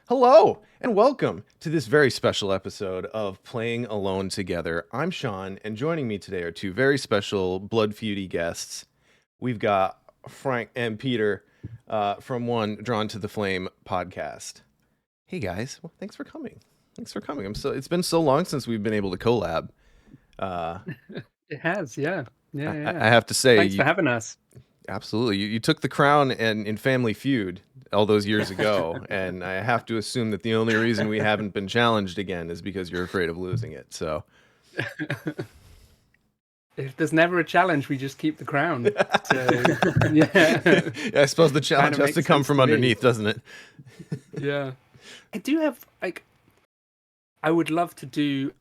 Hello, and welcome to this very special episode of Playing Alone Together. I'm Sean, and joining me today are two very special Blood Feudy guests. We've got Frank and Peter from One Drawn to the Flame podcast. Hey guys, well, thanks for coming. Thanks for coming. It's been so long since we've been able to collab. Uh, It has, yeah. Yeah, I, yeah, I yeah. I have to say, Thanks for having us. absolutely. You took the crown and in Family Feud all those years ago, and I have to assume that the only reason we haven't been challenged again is because you're afraid of losing it. So, If there's never a challenge, we just keep the crown. So, yeah, I suppose the kind challenge of has to makes come sense from to me. underneath, doesn't it? Yeah. I do have, I would love to do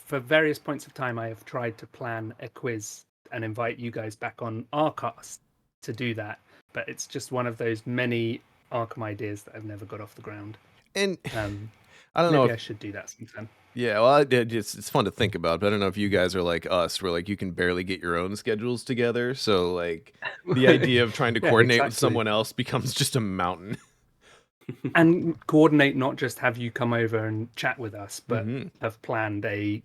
for various points of time, I have tried to plan a quiz and invite you guys back on our cast to do that. But it's just one of those many Arkham ideas that I've never got off the ground. And Um, I don't know Maybe if, I should do that sometime. yeah, well, it's fun to think about, but I don't know if you guys are like us, where like you can barely get your own schedules together. So like the idea of trying to Yeah, coordinate with exactly. someone else becomes just a mountain. And coordinate, not just have you come over and chat with us, but Hmm. have planned a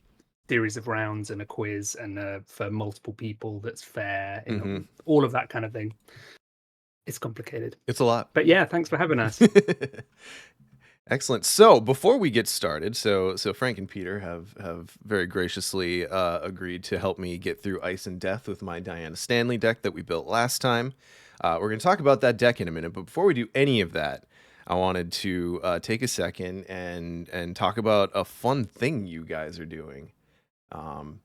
series of rounds and a quiz and for multiple people that's fair, Hmm. all of that kind of thing. It's complicated. It's a lot. But yeah, thanks for having us. Excellent. So before we get started, so Frank and Peter have very graciously agreed to help me get through Ice and Death with my Diana Stanley deck that we built last time. We're going to talk about that deck in a minute, but before we do any of that, I wanted to take a second and talk about a fun thing you guys are doing. Um,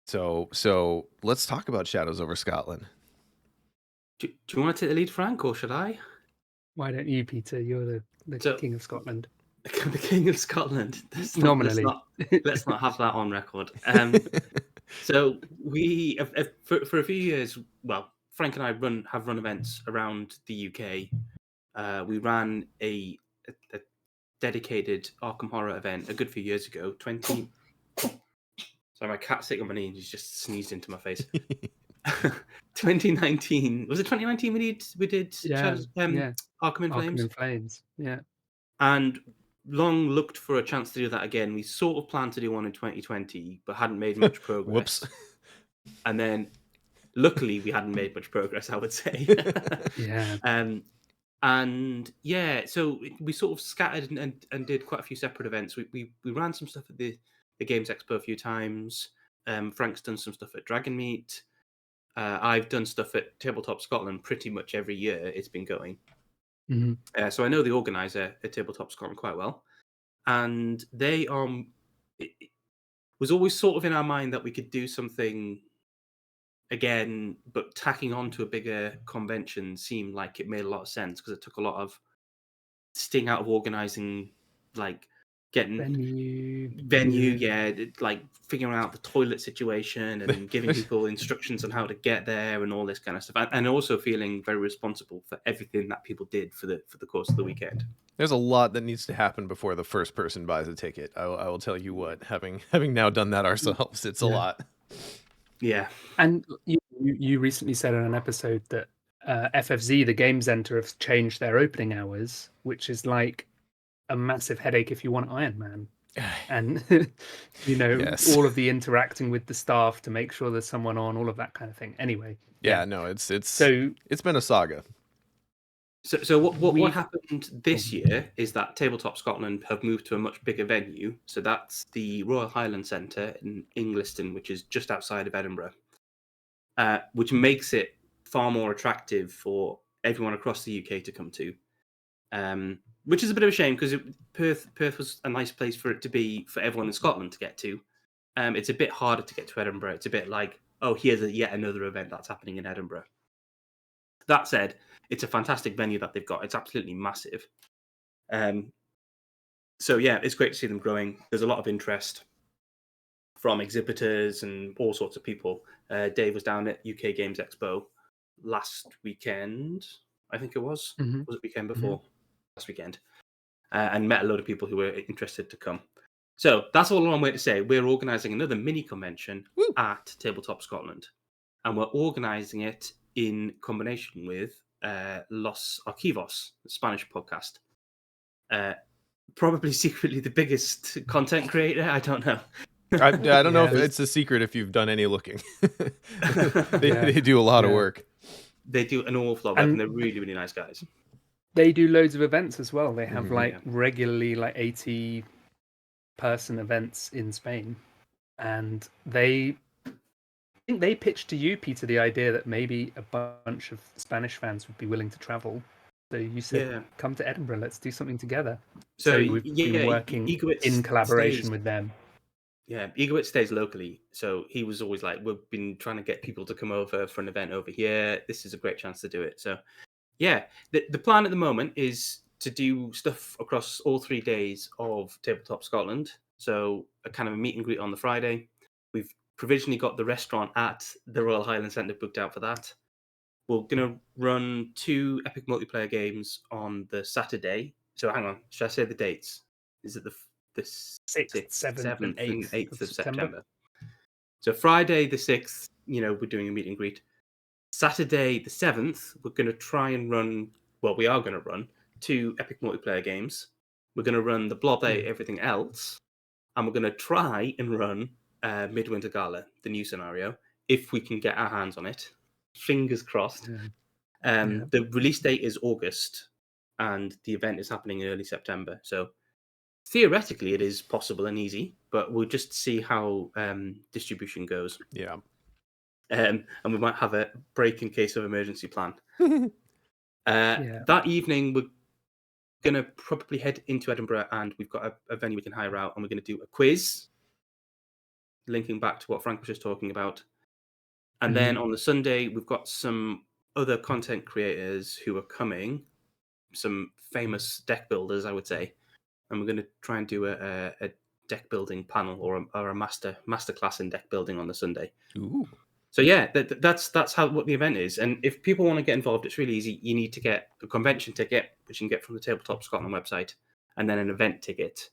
so let's talk about Shadows over Scotland. Do you want to take the lead, Frank, or should I? Why don't you, Peter? You're the So, king of Scotland. the King of Scotland. Nominally. Let's not have that on record. So we for a few years, well, Frank and I have run events around the UK. We ran a dedicated Arkham Horror event a good few years ago. Sorry, my cat's sitting on my knee and he's just sneezed into my face. 2019, was it 2019 we did Yeah, yeah. Arkham in Arkham Flames? in Flames. Yeah. And long looked for a chance to do that again. We sort of planned to do one in 2020, but hadn't made much progress. Whoops. And then, luckily, we hadn't made much progress, I would say. Yeah. And yeah, so we sort of scattered and did quite a few separate events. We ran some stuff at the Games Expo a few times. Frank's done some stuff at Dragon Meet. I've done stuff at Tabletop Scotland pretty much every year it's been going. Mhm. So I know the organizer at Tabletop Scotland quite well. And they it was always sort of in our mind that we could do something again, but tacking on to a bigger convention seemed like it made a lot of sense because it took a lot of sting out of organizing, like getting venue, yeah, like figuring out the toilet situation and giving people instructions on how to get there and all this kind of stuff, and also feeling very responsible for everything that people did for the course of the weekend. There's a lot that needs to happen before the first person buys a ticket. I will tell you what, having now done that ourselves, it's a Yeah. lot. Yeah. And you recently said on an episode that FFZ, the Game Center, have changed their opening hours, which is like a massive headache if you want Iron Man. And Yes. all of the interacting with the staff to make sure there's someone on, all of that kind of thing. Anyway, Yeah, no, it's so been a saga. So what we've happened this year is that Tabletop Scotland have moved to a much bigger venue. So that's the Royal Highland Centre in Ingliston, which is just outside of Edinburgh, which makes it far more attractive for everyone across the UK to come to. Which is a bit of a shame because Perth was a nice place for it to be for everyone in Scotland to get to. It's a bit harder to get to Edinburgh. It's a bit like, oh, here's yet another event that's happening in Edinburgh. That said, it's a fantastic venue that they've got. It's absolutely massive. So yeah, it's great to see them growing. There's a lot of interest from exhibitors and all sorts of people. Dave was down at UK Games Expo last weekend, I think it was. Mhm. Was it weekend before? Last weekend. And met a load of people who were interested to come. So that's all a long way to say. We're organising another mini convention at Tabletop Scotland. And we're organising it in combination with Los Archivos, the Spanish podcast. Probably secretly the biggest content creator. I don't know. I don't know if Yeah. it's a secret if you've done any looking. Yeah. They do a lot of Yeah. work. They do an awful lot of work, and And they're really, really nice guys. they do loads of events as well. They have Mhm. like Yeah. regularly like 80-person events in Spain, and I think they pitched to you, Peter, the idea that maybe a bunch of Spanish fans would be willing to travel. So you said, Yeah. "Come to Edinburgh, let's do something together." So So we've been yeah, working in Igowitz collaboration stays. with them. Yeah, Igowitz stays locally, so he was always like, "We've been trying to get people to come over for an event over here. This is a great chance to do it." So yeah, the plan at the moment is to do stuff across all 3 days of Tabletop Scotland. So a kind of a meet and greet on the Friday. We've provisionally got the restaurant at the Royal Highland Centre booked out for that. We're going to run 2 epic multiplayer games on the Saturday. So hang on, should I say the dates? Is it the 6th, 6th, 7th, and 7th, and 8th 8th of of September. September? So Friday the 6th, we're doing a meet and greet. Saturday the 7th, we're going to try and run, well, we are going to run 2 epic multiplayer games. We're going to run the Blob Day, Everything Else, and we're going to try and run Midwinter Gala, the new scenario, if we can get our hands on it. Fingers crossed. Yeah. The release date is August, and the event is happening in early September. So theoretically, it is possible and easy, but we'll just see how distribution goes. Yeah. And we might have a break in case of emergency plan. Yeah. That evening, we're going to probably head into Edinburgh, and we've got a venue we can hire out, and we're going to do a quiz, linking back to what Frank was just talking about. And then on the Sunday, we've got some other content creators who are coming, some famous deck builders, I would say, and we're going to try and do a deck building panel or a master class in deck building on the Sunday. Ooh. So yeah, that's how what the event is. And if people want to get involved, it's really easy. You need to get a convention ticket, which you can get from the Tabletop Scotland website, and then an event ticket.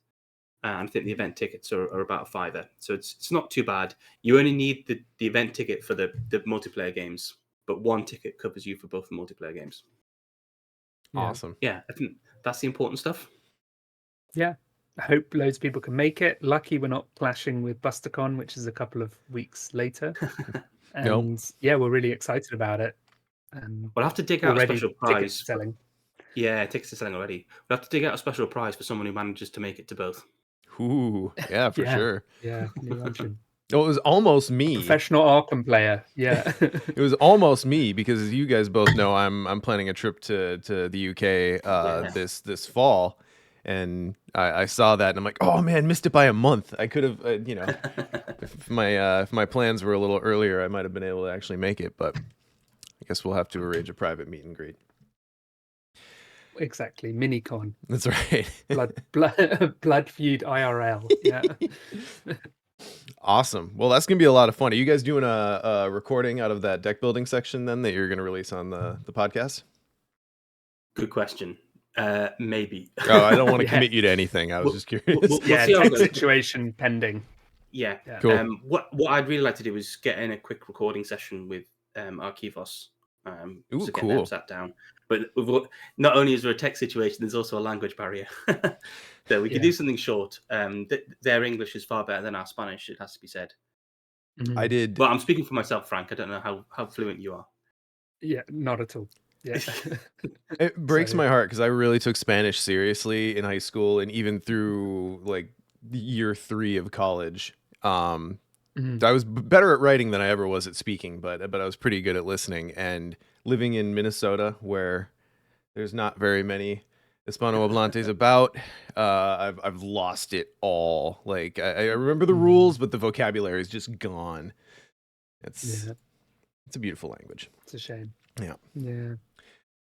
And I think the event tickets are about a £5. So it's not too bad. You only need the event ticket for the multiplayer games, but one ticket covers you for both the multiplayer games. Awesome. Yeah, I think that's the important stuff. Yeah. I hope loads of people can make it. Lucky we're not clashing with BusterCon, which is a couple of weeks later. And yeah, we're really excited about it. We'll have to dig out a already special tickets prize. selling. Yeah, tickets are selling already. We'll have to dig out a special prize for someone who manages to make it to both. Ooh. Yeah, for sure. Yeah, can you imagine? Well, it was almost me. Professional Arkham player. Yeah. It was almost me because, as you guys both know, I'm planning a trip to the UK this fall, and I saw that and I'm like, oh man, missed it by a month. I could have, if my plans were a little earlier, I might have been able to actually make it. But I guess we'll have to arrange a private meet and greet. Exactly. Minicon. That's right. Blood feud IRL. Yeah. Awesome. Well, that's gonna be a lot of fun. Are you guys doing a recording out of that deck building section then that you're gonna release on the podcast? Good question. Maybe. Oh, I don't want to Yeah. commit you to anything. I was just curious. We'll Yeah, see how it tech goes. situation pending. Yeah. Cool. What I'd really like to do is get in a quick recording session with Archivos. Ooh, to get cool. them sat down. But not only is there a tech situation, there's also a language barrier. So we could do something short. Their English is far better than our Spanish, it has to be said. I did. Well, I'm speaking for myself, Frank. I don't know how fluent you are. Yeah, not at all. Yeah. It breaks So- my heart because I really took Spanish seriously in high school and even through like year 3 of college. I was better at writing than I ever was at speaking, but I was pretty good at listening. And living in Minnesota, where there's not very many Hispanohablantes about, I've lost it all. Like I remember the rules, but the vocabulary is just gone. It's a beautiful language. It's a shame. Yeah. Yeah.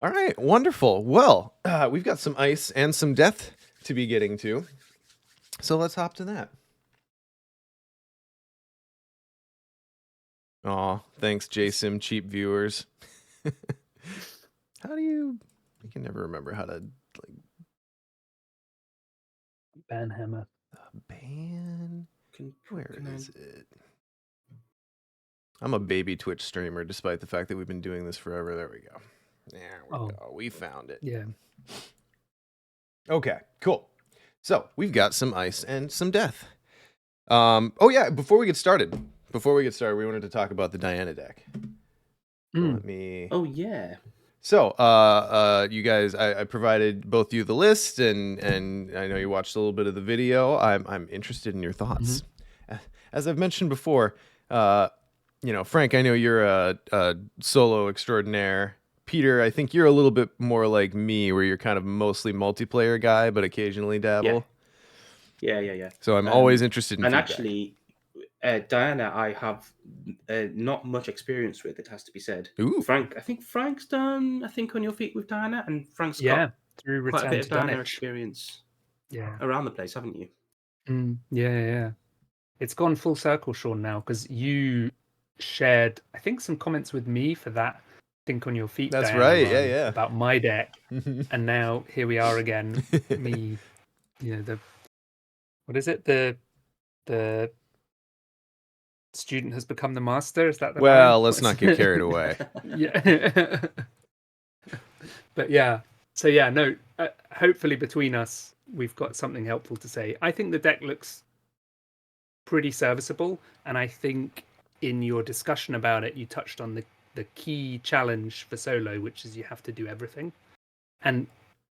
All right, wonderful. Well, we've got some ice and some death to be getting to, so let's hop to that. Aw, thanks, JSim cheap viewers. How do you? I can never remember how to like Banhammer. ban. Where is it? I'm a baby Twitch streamer, despite the fact that we've been doing this forever. There we go. There we go. We found it. Yeah. Okay, cool. So we've got some ice and some death. Oh yeah, before we get started, we wanted to talk about the Diana deck. So Mm. let me. Oh yeah. So, you guys, I provided both you the list, and I know you watched a little bit of the video. I'm interested in your thoughts. As I've mentioned before, Frank, I know you're a solo extraordinaire. Peter, I think you're a little bit more like me, where you're kind of mostly multiplayer guy, but occasionally Yeah. dabble. Yeah. So I'm always interested in And feedback. actually, Diana, I have not much experience with. It has to be said. Ooh, Frank, I think Frank's done. I think On Your Feet with Diana, and Frank's got Yeah, through quite a Return bit of to Diana Dunwich. experience Yeah. around the place, haven't you? Yeah. It's gone full circle, Sean, now, because you shared, I think, some comments with me for that Think on Your Feet that's Diana right. run Yeah, about my deck. yeah. And now here we are again. Me, what is it? The student has become the master. Is that the line? Well, let's not get carried away. Yeah. But yeah. So yeah, no, hopefully between us, we've got something helpful to say. I think the deck looks pretty serviceable, and I think in your discussion about it, you touched on the key challenge for solo, which is you have to do everything. And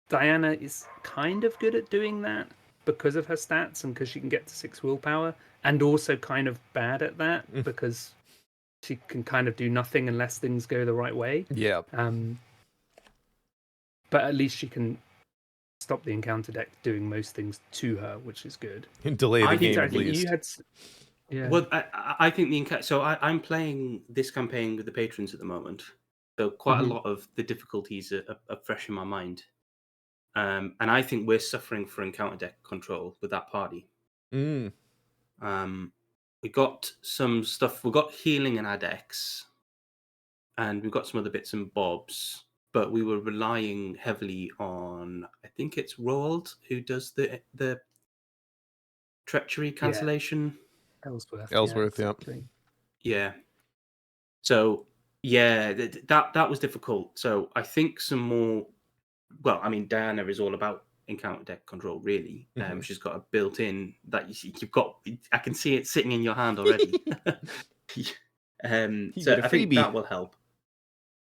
Diana is kind of good at doing that because of her stats and because she can get to 6 willpower, and also kind of bad at that because she can kind of do nothing unless things go the right way. Yeah. But at least she can stop the encounter deck doing most things to her, which is good. Delay the I think- game Peter, I at think you least. had. Yeah. Well, I think I'm playing this campaign with the patrons at the moment, so quite Mhm. a lot of the difficulties are fresh in my mind, and I think we're suffering for encounter deck control with that party. Mm. We got some stuff. We got healing in our decks, and we've got some other bits and bobs. But we were relying heavily on, I think it's Roald who does the treachery Yeah. cancellation. Ellsworth. Yeah, Ellsworth, yeah. exactly. Yeah. So yeah, that was difficult. So I think some more. Well, I mean, Diana is all about encounter deck control, really. Mhm. She's got a built-in that you've got. I can see it sitting in your hand already. You So get a I think freebie. that will help.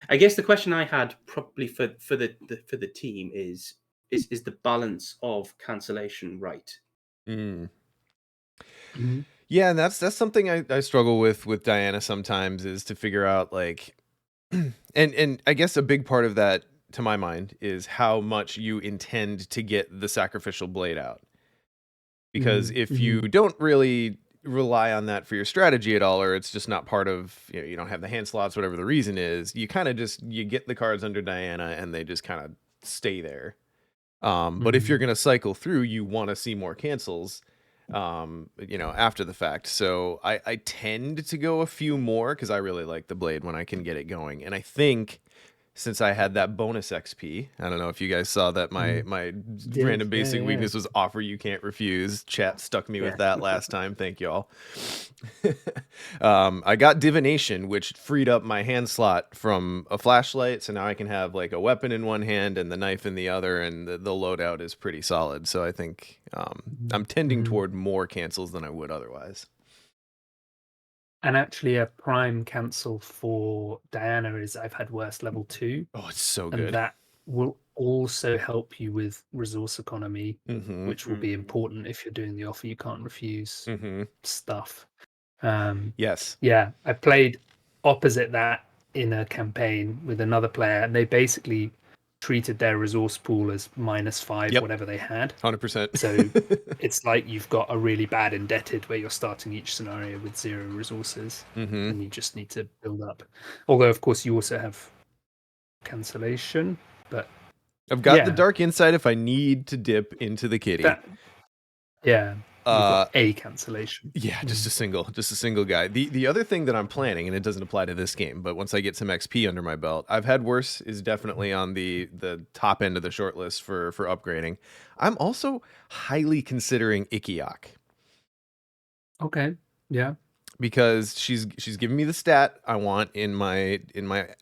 I guess the question I had probably for the team is the balance of cancellation right? Mm. Mhm. Yeah, and that's something I struggle with Diana sometimes, is to figure out like and I guess a big part of that, to my mind, is how much you intend to get the sacrificial blade out. Because if you Mhm. don't really rely on that for your strategy at all, or it's just not part of, you don't have the hand slots, whatever the reason is, you kind of just you get the cards under Diana and they just kind of stay there. But if you're Mhm. going to cycle through, you want to see more cancels, after the fact. So I tend to go a few more because I really like the blade when I can get it going. And I think since I had that bonus XP, I don't know if you guys saw that my Mhm. my Did. random Yeah, basic yeah. weakness was offer you can't refuse. Chat stuck me with Yeah. that last time. Thank y'all. I got divination, which freed up my hand slot from a flashlight, so now I can have like a weapon in one hand and the knife in the other, and the loadout is pretty solid. So I think I'm tending Mhm. toward more cancels than I would otherwise. And actually, a prime cancel for Diana is I've had worse level 2, Oh, it's so and good. that will also help you with resource economy, Mm-hmm. which will be important if you're doing the offer you can't refuse Mm-hmm. stuff. Um, Yes. yeah, I played opposite that in a campaign with another player, and they basically treated their resource pool as -5, Yep. whatever they had. 100%. So it's like you've got a really bad indebted where you're starting each scenario with 0 resources Mm-hmm. and you just need to build up. Although, of course, you also have cancellation, but I've got the yeah, dark insight if I need to dip into the kitty. that yeah, you've Uh, got a cancellation. yeah, just a single guy. The other thing that I'm planning, and it doesn't apply to this game, but once I get some XP under my belt, I've had worse is definitely on the top end of the short list for upgrading. I'm also highly considering Ikiak Okay, yeah. because she's giving me the stat I want in my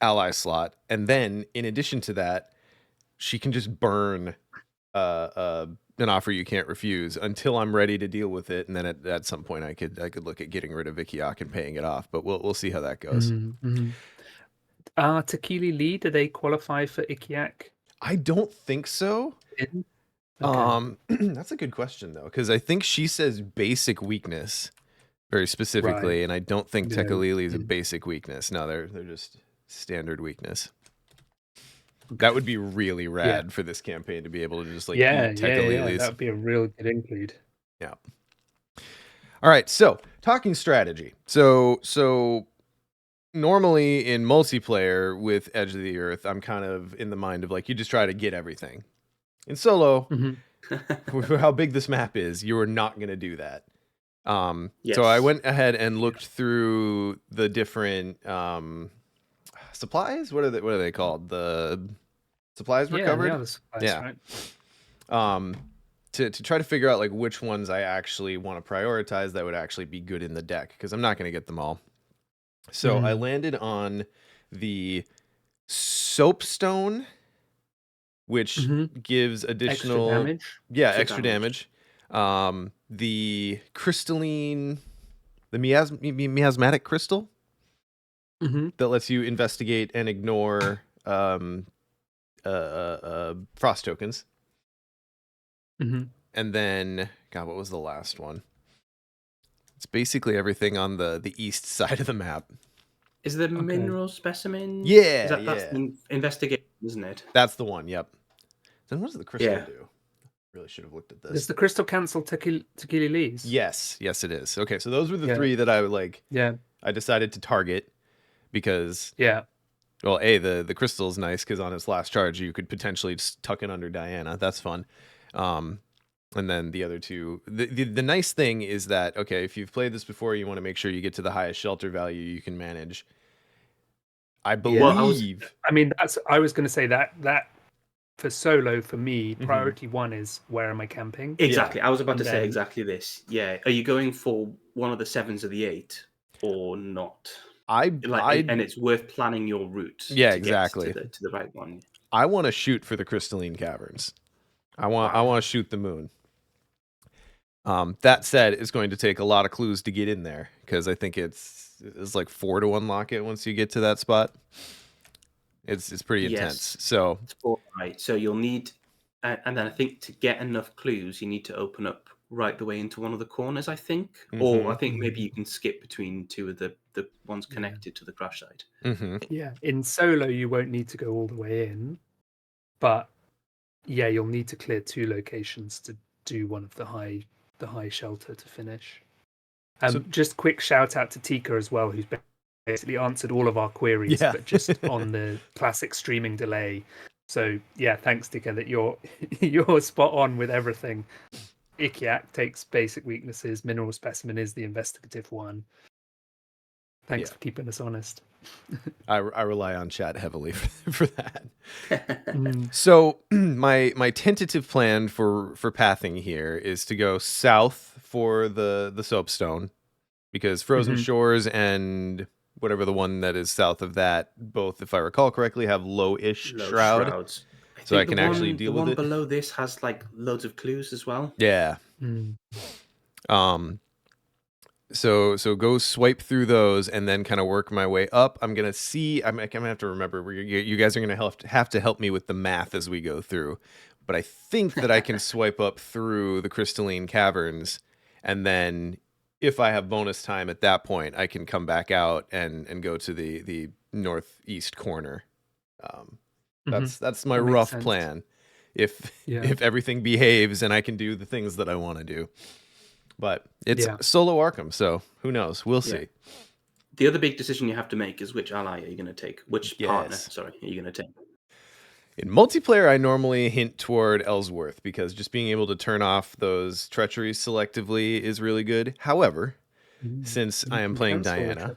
ally slot, and then in addition to that, she can just burn an offer you can't refuse until I'm ready to deal with it, and then at some point I could look at getting rid of Ikiak and paying it off. But we'll see how that goes. Mm-hmm. Tequili Lee, do they qualify for Ikiak? I don't think so. Okay. That's a good question though, because I think she says basic weakness very specifically, Right. and I don't think No. Tekalili is a Mm. basic weakness. No, they're just standard weakness. That would be really rad for this campaign to be able to just like eat Yeah. Tekalilis. That would be a real good include. Yeah. All right, so talking strategy. So normally in multiplayer with Edge of the Earth, I'm kind of in the mind of like you just try to get everything. In solo, for how big this map is, you are not going to do that. Yes. So I went ahead and looked through the different supplies. What are they called? The supplies recovered. Yeah, the supplies, Yeah. right? To try to figure out like which ones I actually want to prioritize that would actually be good in the deck, because I'm not going to get them all. So I landed on the soapstone, which gives additional extra damage. Extra damage. The crystalline, the miasmatic crystal that lets you investigate and ignore frost tokens. And then, God, what was the last one? It's basically everything on the east side of the map. Is the mineral specimen? Yeah, That's the investigation, isn't it? That's the one. Yep. Then what does the crystal do? Really should have looked at this. Does the crystal cancel Tequili Lee's? Yes, it is. Okay, so those were the three that I like. Yeah. I decided to target because well, the crystal is nice because on its last charge you could potentially just tuck it under Diana. That's fun. And then the other two, the nice thing is that, okay, if you've played this before, you want to make sure you get to the highest shelter value you can manage. I believe. I was going to say that for solo, for me, priority one is where am I camping? Exactly. I was about to say exactly this. Yeah. Are you going for one of the 7s of the 8 or not? And it's worth planning your route. Yeah, exactly. Get to the right one. I want to shoot for the crystalline caverns. I want to shoot the moon. That said, it's going to take a lot of clues to get in there because I think it's like 4 to unlock it once you get to that spot. It's pretty intense. So it's 4, right. So you'll need, and then I think to get enough clues, you need to open up right the way into one of the corners. I think, or I think maybe you can skip between 2 of the ones connected to the crash site. Yeah, in solo you won't need to go all the way in, but yeah, you'll need to clear 2 locations to do one of the high shelter to finish. Just quick shout out to Tika as well, who's basically answered all of our queries, but just on the classic streaming delay. So yeah, thanks Tika, that you're spot on with everything. Ikiak takes basic weaknesses. Mineral specimen is the investigative one. Thanks for keeping us honest. I rely on chat heavily for that. So my tentative plan for pathing here is to go south for the soapstone, because Frozen Shores and whatever the one that is south of that, both, if I recall correctly, have low-ish shrouds. So I can actually deal with it. The one below this has like loads of clues as well. Yeah. So go swipe through those and then kind of work my way up. I'm gonna have to remember. You guys are gonna have to help me with the math as we go through. But I think that I can swipe up through the crystalline caverns, and then if I have bonus time at that point, I can come back out and go to the northeast corner. That's my rough plan. If everything behaves and I can do the things that I want to do. But it's solo Arkham, so who knows? We'll see. The other big decision you have to make is which ally are you going to take? Which partner, are you going to take? In multiplayer, I normally hint toward Ellsworth, because just being able to turn off those treacheries selectively is really good. However, since I am playing Diana,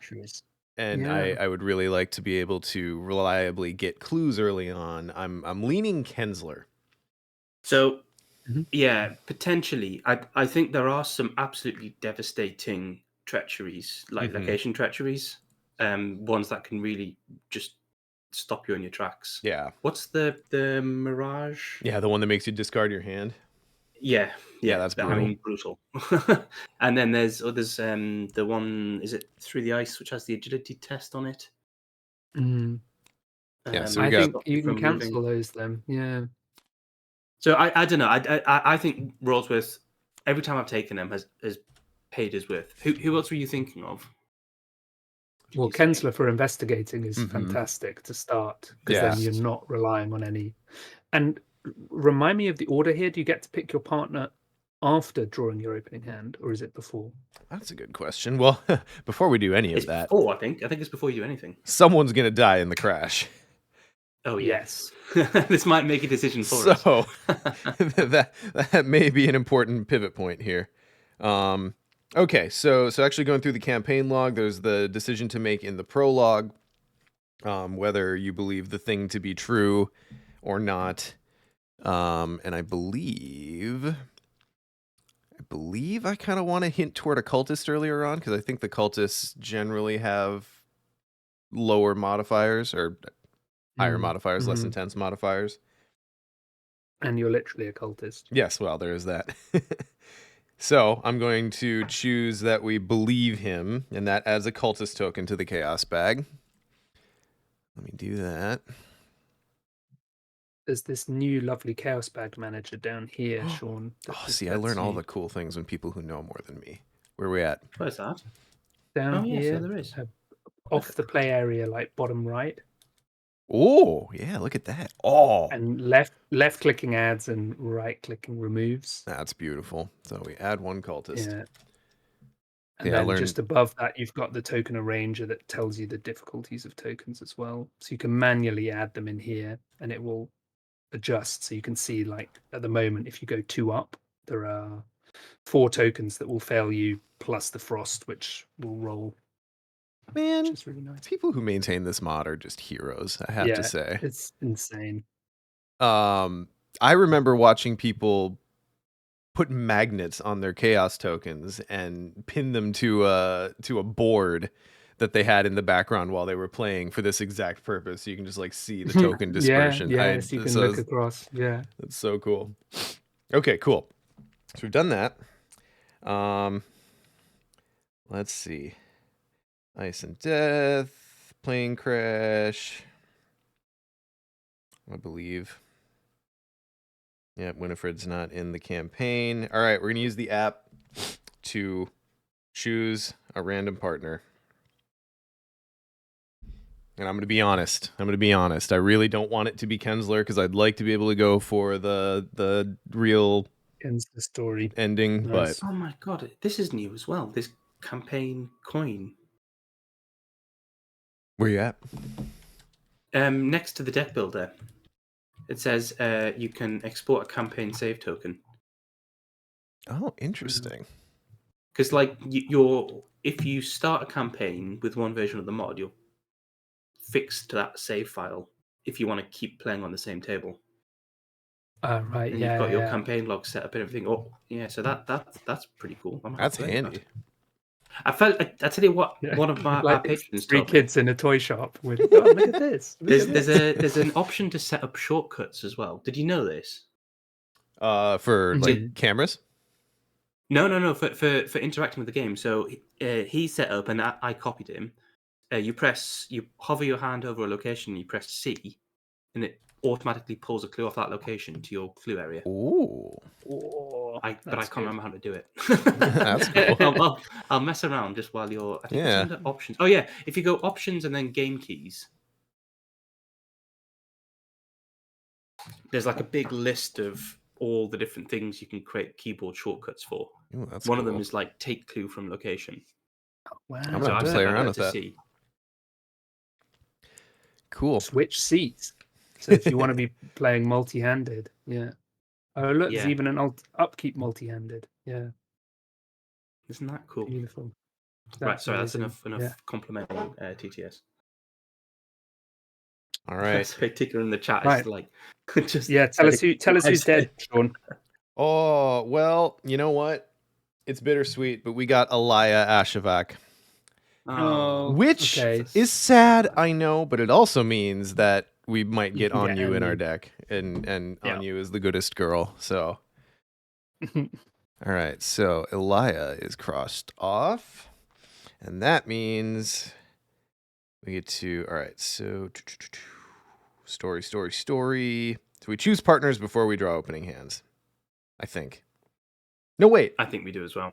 and I would really like to be able to reliably get clues early on, I'm leaning Kensler. So... yeah, potentially. I think there are some absolutely devastating treacheries, like location treacheries, ones that can really just stop you in your tracks. Yeah. What's the Mirage? Yeah, the one that makes you discard your hand. Yeah, that's I brutal. mean, brutal. And then there's others. The one, is it Through the Ice, which has the agility test on it. Yeah, so I we got. think you can cancel those then. Yeah. So I don't know. I think Rawsworth, every time I've taken them, has paid his worth. Who else were you thinking of? Well, Kensler for investigating is Mhm. fantastic to start, because Yeah. then you're not relying on any. And remind me of the order here. Do you get to pick your partner after drawing your opening hand, or is it before? That's a good question. Well, before we do any of It's that, before, I think. I think it's before you do anything. someone's gonna die in the crash. Oh Yes. This might make a decision for us. So that may be an important pivot point here. Okay, so actually going through the campaign log, there's the decision to make in the prologue, whether you believe the thing to be true or not. And I believe I kind of want to hint toward a cultist earlier on, because I think the cultists generally have lower modifiers or higher modifiers, less intense modifiers. And you're literally a cultist. Yes, well, there is that. So I'm going to choose that we believe him, and that adds a cultist token to the chaos bag. Let me do that. There's this new lovely chaos bag manager down here, Sean. Oh, see, I learn all the cool things when people who know more than me. Where are we at? Where's that? Down yes, here, yeah, there is. off the play area, like bottom right. Oh, yeah, look at that. Oh, And left clicking adds and right clicking removes. that's beautiful. So we add one cultist. Yeah. And Okay, then just above that, you've got the token arranger that tells you the difficulties of tokens as well. So you can manually add them in here, and it will adjust. So you can see, like, at the moment, if you go 2 up, there are 4 tokens that will fail you, plus the frost, which will roll. Man, which is really nice. People who maintain this mod are just heroes, I have to say. It's insane. I remember watching people put magnets on their chaos tokens and pin them to a board that they had in the background while they were playing for this exact purpose. So you can just like see the token dispersion. Yes, you can look across. Yeah, that's so cool. Okay, cool. So we've done that. Let's see. Ice and Death, Plane Crash, I believe. Yeah, Winifred's not in the campaign. All right, we're going to use the app to choose a random partner. And I'm going to be honest. I really don't want it to be Kensler, because I'd like to be able to go for the real ends the story ending. Nice. But oh my god, this is new as well. This campaign coin. Where you at? Next to the deck builder, it says you can export a campaign save token. Oh, interesting. Because if you start a campaign with one version of the mod, you're fixed to that save file if you want to keep playing on the same table. Right. And you've got your campaign log set up and everything. Oh, yeah. So that's pretty cool. That's handy. I tell you what, one of my like patrons 3 told kids in a toy shop with. Oh, look at this. There's an option to set up shortcuts as well. Did you know this? For like cameras? No. For interacting with the game. So he set up, and I copied him. You hover your hand over a location, you press C, and it automatically pulls a clue off that location to your clue area. Ooh. But I can't remember how to do it. That's cool. I'll mess around just while you're. I think Yeah. it's under options. Oh yeah, if you go options and then game keys, there's like a big list of all the different things you can create keyboard shortcuts for. Ooh, that's One of cool. them is like take clue from location. Wow. I'm gonna have to play around with that. See. Cool. Switch seats. So if you want to be playing multi-handed, yeah. Oh look, there's even an upkeep multi-handed. Yeah. Isn't that cool? Beautiful. Right, sorry, that's enough complimenting TTS. All right. Sorry, Ticker in the chat is like just tell us who's dead, Sean. Oh, well, you know what? It's bittersweet, but we got Alaya Ashavak. Oh, Which okay. is sad, I know, but it also means that we might get can get Anu in our Anu. deck, and Yeah. Anu is the goodest girl. So, all right. So Elia is crossed off, and that means we get to. All right. So story. So we choose partners before we draw opening hands. I think. No, wait. I think we do as well.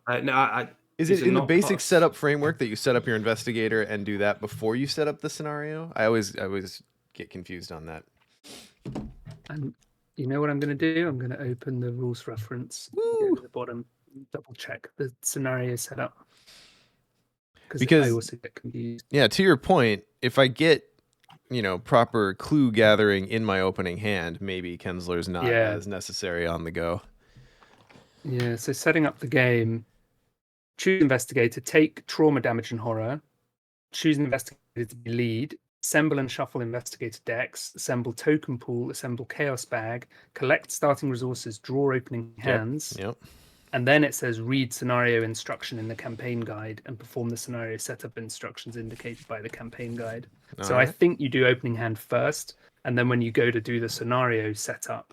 Is Is it it in the not basic plus? setup framework that you set up your investigator and do that before you set up the scenario? I always get confused on that. And you know what I'm going to do? I'm going to open the rules reference, go Woo! to the bottom, double check the scenario setup. I Because also get confused. yeah, to your point, if I get proper clue gathering in my opening hand, maybe Kensler's not Yeah. as necessary on the go. Yeah, so setting up the game, choose investigator, take trauma, damage, and horror, choose an investigator to be lead, assemble and shuffle investigator decks, assemble token pool, assemble chaos bag, collect starting resources, draw opening hands, Yep. and then it says read scenario instruction in the campaign guide and perform the scenario setup instructions indicated by the campaign guide. So I think you do opening hand first, and then when you go to do the scenario setup,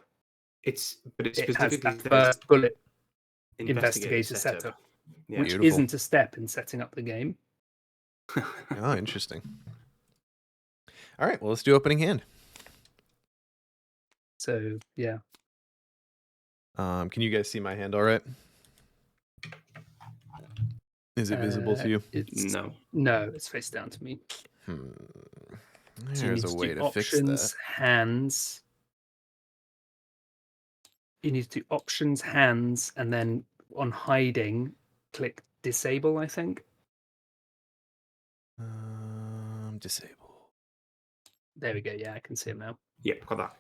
It has specifically that says first bullet investigator setup, Yeah. which Beautiful. isn't a step in setting up the game. Oh, interesting. All right, well, let's do opening hand. So yeah, Can you guys see my hand all right? Is it visible to you? No, it's face down to me. So you There's need a way to fix options, that. hands. You need to do options, hands, and then on hiding, click disable, I think. Disable. There we go. Yeah, I can see him now. Yep, got that.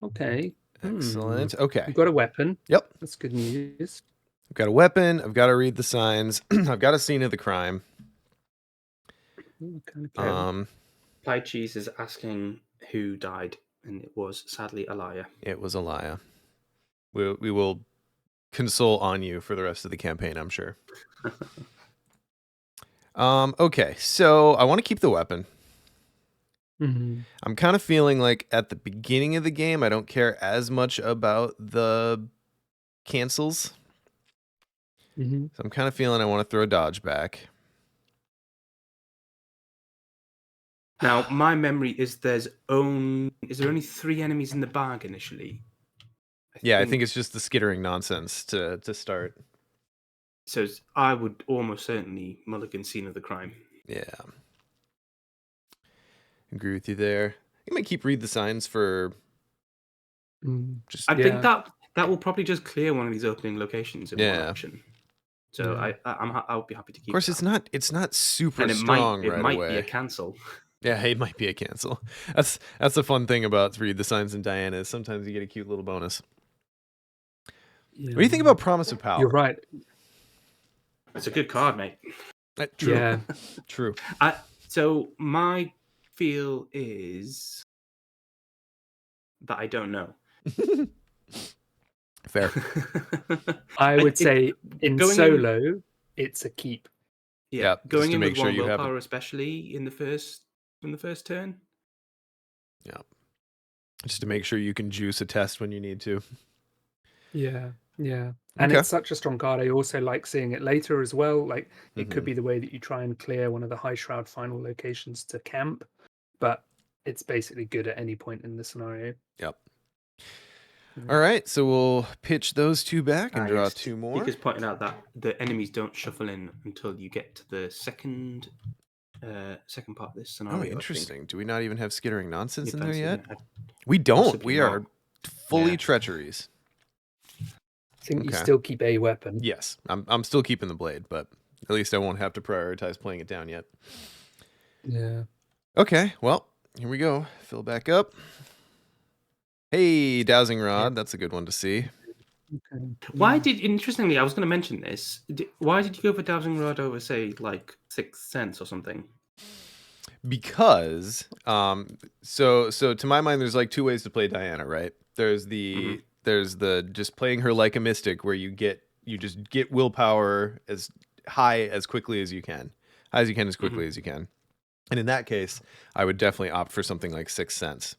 Okay. Excellent. Okay. You've got a weapon. Yep. That's good news. I've got a weapon. I've got to read the signs. I've got a scene of the crime. Okay. Pie Cheese is asking who died, and it was sadly Elia. It was Elia. We will console on you for the rest of the campaign, I'm sure. Okay, so I want to keep the weapon. Mhm. I'm kind of feeling like at the beginning of the game, I don't care as much about the cancels. Mhm. So I'm kind of feeling I want to throw a dodge back. Now, my memory is is there only 3 enemies in the bag initially? I think it's just the skittering nonsense to start. So I would almost certainly mulligan scene of the crime. Yeah. Agree with you there. You might keep read the signs for just I think that will probably just clear one of these opening locations in one action. So I'll be happy to keep. Of course, that. it's not super and it strong might, right it might away. be a cancel. Yeah, it might be a cancel. That's the fun thing about read the signs in Diana is sometimes you get a cute little bonus. Yeah. What do you think about Promise of Power? You're right. It's a good card, mate. True. Yeah. True. So my feel is that I don't know. Fair. I would say in solo, it's a keep. Yeah, just going to in make with sure one you have willpower, especially in the first turn. Yeah. Just to make sure you can juice a test when you need to. Yeah. And it's such a strong card. I also like seeing it later as well. Like it could be the way that you try and clear one of the High Shroud final locations to camp, but it's basically good at any point in the scenario. Yep. All right, so we'll pitch those 2 back and draw 2 more. He just pointed out that the enemies don't shuffle in until you get to the second part of this scenario. Oh, interesting. Do we not even have skittering nonsense in there yet? It. We don't. Possibly We are fully Yeah. treacheries. I think you still keep a weapon. Yes, I'm still keeping the blade, but at least I won't have to prioritize playing it down yet. Yeah. Okay, well, here we go. Fill back up. Hey, Dowsing Rod. That's a good one to see. Okay. Interestingly, I was going to mention this. Why did you go for Dowsing Rod over, say, like Sixth Sense or something? Because, so to my mind, there's like 2 ways to play Diana, right? There's the just playing her like a mystic, where you just get willpower high as quickly as you can. High as you can, as Mm-hmm. quickly as you can. And in that case, I would definitely opt for something like 6 cents.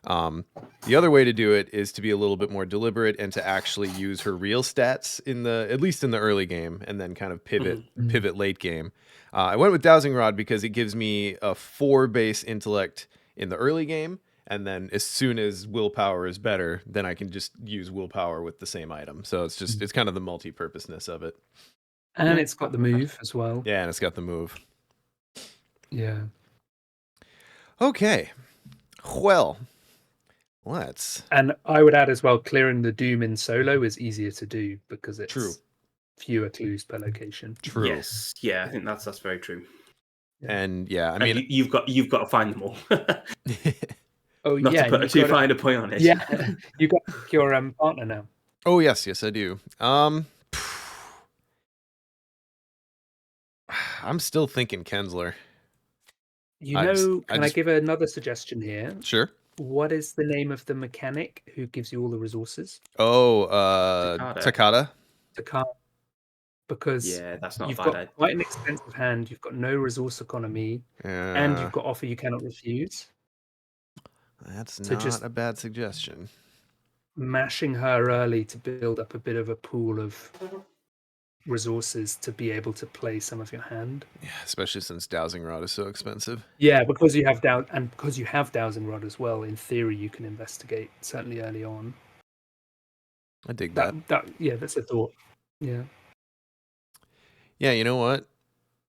The other way to do it is to be a little bit more deliberate and to actually use her real stats at least in the early game, and then kind of pivot late game. I went with Dowsing Rod because it gives me a 4 base intellect in the early game, and then as soon as willpower is better, then I can just use willpower with the same item. So it's kind of the multi-purposeness of it. And it's got the move as well. Yeah, and it's got the move. Yeah. Okay. Well, let's. And I would add as well, clearing the Doom in solo is easier to do because it's True. fewer clues per location. True. Yes, yeah, I think that's very true. And yeah, I And mean, you've got to find them all. Oh Not yeah, to put too fine a point on it. Yeah, you got your partner now. oh yes, I do. I'm still thinking Kensler. Can I give another suggestion here? Sure. What is the name of the mechanic who gives you all the resources? Oh, Takata. Because that's not you've a got bad idea. quite an expensive hand, you've got no resource economy, and you've got offer you cannot refuse. That's So not just a bad suggestion. Mashing her early to build up a bit of a pool of resources to be able to play some of your hand. Yeah, especially since Dowsing Rod is so expensive. Yeah, because you have Dowsing Rod as well. In theory, you can investigate certainly early on. I dig that. Yeah, that's a thought. Yeah. Yeah, you know what?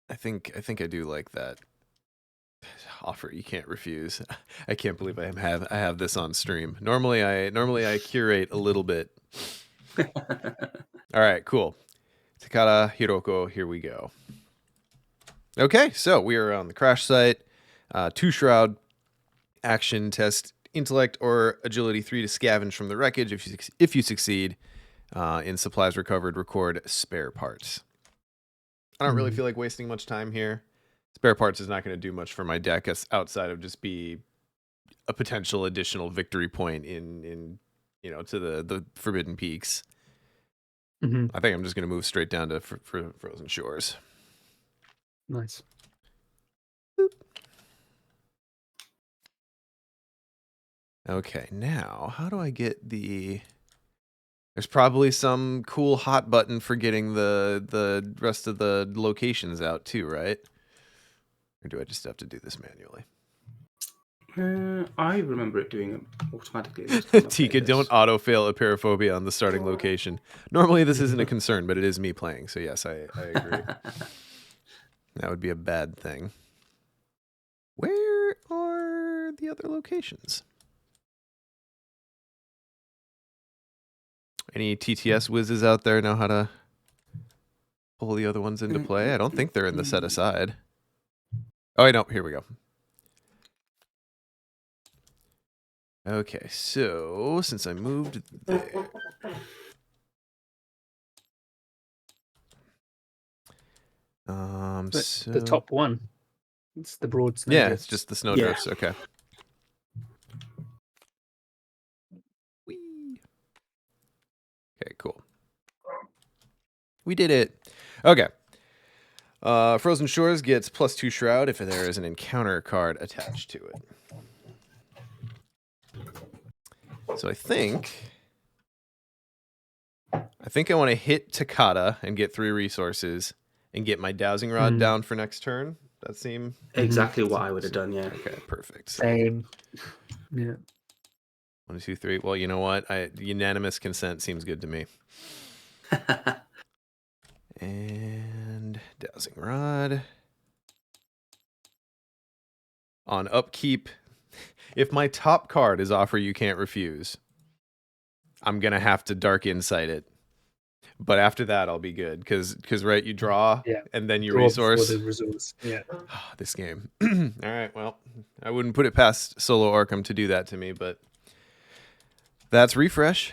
I think I do like that offer you can't refuse. I can't believe I have this on stream. Normally I curate a little bit. All right, cool. Takata Hiroko, here we go. Okay, so we are on the crash site. 2 shroud, action test intellect or agility 3 to scavenge from the wreckage. If you succeed, in supplies recovered, record spare parts. I don't really feel like wasting much time here. Spare parts is not going to do much for my deck outside of just be a potential additional victory point in to the Forbidden Peaks. Mm-hmm. I think I'm just going to move straight down to Frozen Shores. Nice. Boop. Okay, now how do I get the? There's probably some cool hot button for getting the rest of the locations out too, right? Or do I just have to do this manually? I remember it doing it automatically. Tika, don't auto-fail a paraphobia on the starting location. Normally this isn't a concern, but it is me playing, so yes, I agree. That would be a bad thing. Where are the other locations? Any TTS whizzes out there know how to pull the other ones into play? I don't think they're in the set aside. Oh, no, here we go. Okay, so since I moved there. The top one. It's the broad snowdrifts. Yeah, it's just the snowdrifts. Okay. Whee. Okay, cool. We did it. Okay. Frozen Shores gets +2 shroud if there is an encounter card attached to it. So I think I want to hit Takata and get 3 resources and get my Dowsing Rod down for next turn. That seem exactly what I would have done. Yeah. Okay, perfect. Same. Yeah. 1, 2, 3. Well, you know what? Unanimous consent seems good to me. And Dowsing Rod. On upkeep, if my top card is offer you can't refuse, I'm going to have to Dark Insight it. But after that, I'll be good. Because right, you draw, and then you draw resource. The resource. Yeah. This game. All right, well, I wouldn't put it past Solo Arkham to do that to me, but that's refresh.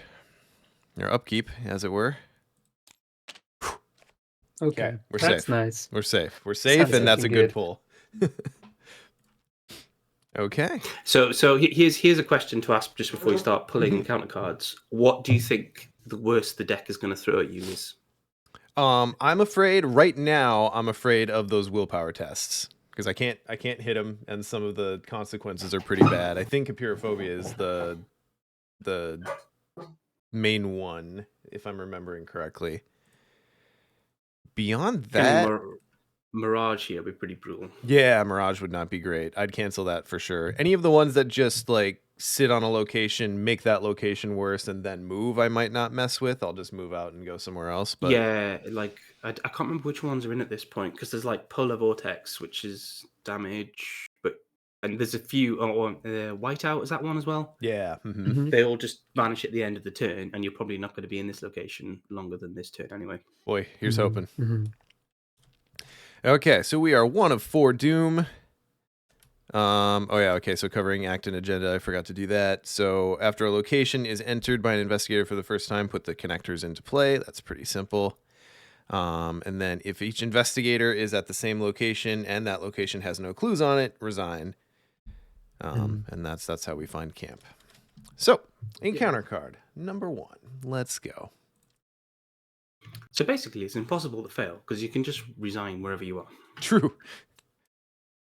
Or upkeep, as it were. Okay, we're that's safe. Nice. We're safe. We're safe, Sounds and that's a good good. pull. Okay. So here's a question to ask just before you start pulling counter cards. What do you think the worst the deck is going to throw at you is? I'm afraid right now. I'm afraid of those willpower tests because I can't hit them, and some of the consequences are pretty bad. I think apeirophobia is the main one, if I'm remembering correctly. Beyond that, Mirage here would be pretty brutal. yeah, Mirage would not be great. I'd cancel that for sure. Any of the ones that just like sit on a location, make that location worse, and then move, I might not mess with. I'll just move out and go somewhere else. But yeah, like I can't remember which ones are in at this point because there's like Polar Vortex, which is damage, and there's a few. Whiteout is that one as well? yeah, They all just vanish at the end of the turn, and you're probably not going to be in this location longer than this turn anyway. Boy, here's hoping. Okay, so we are 1 of 4 Doom. Oh yeah, okay, so covering act and agenda, I forgot to do that. So after a location is entered by an investigator for the first time, put the connectors into play. That's pretty simple. And then if each investigator is at the same location and that location has no clues on it, resign. And that's how we find camp. So, encounter card number 1. Let's go. So basically, it's impossible to fail because you can just resign wherever you are. True.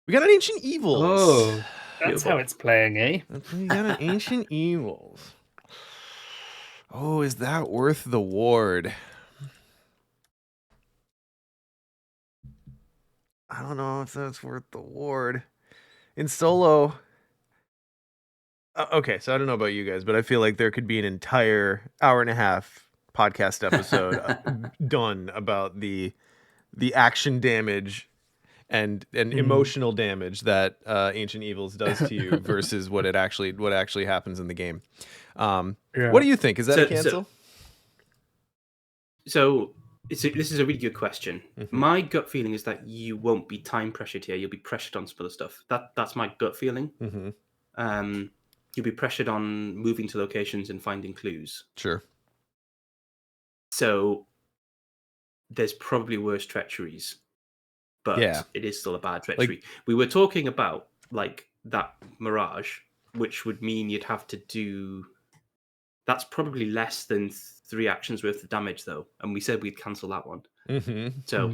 We got an Ancient Evils. Oh, that's Beautiful. how it's playing, eh? We got an Ancient Evils. Oh, is that worth the ward? I don't know if that's worth the ward. In solo... okay, so I don't know about you guys, but I feel like there could be an entire hour and a half podcast episode done about the action damage and emotional damage that Ancient Evils does to you versus what actually happens in the game. What do you think? Is that a cancel? So this is a really good question. My gut feeling is that you won't be time pressured here. You'll be pressured on some other stuff. That's my gut feeling. You'll be pressured on moving to locations and finding clues. Sure. So there's probably worse treacheries, but it is still a bad treachery. We were talking about like that Mirage, which would mean you'd have to do... That's probably less than 3 actions worth of damage, though. And we said we'd cancel that one. So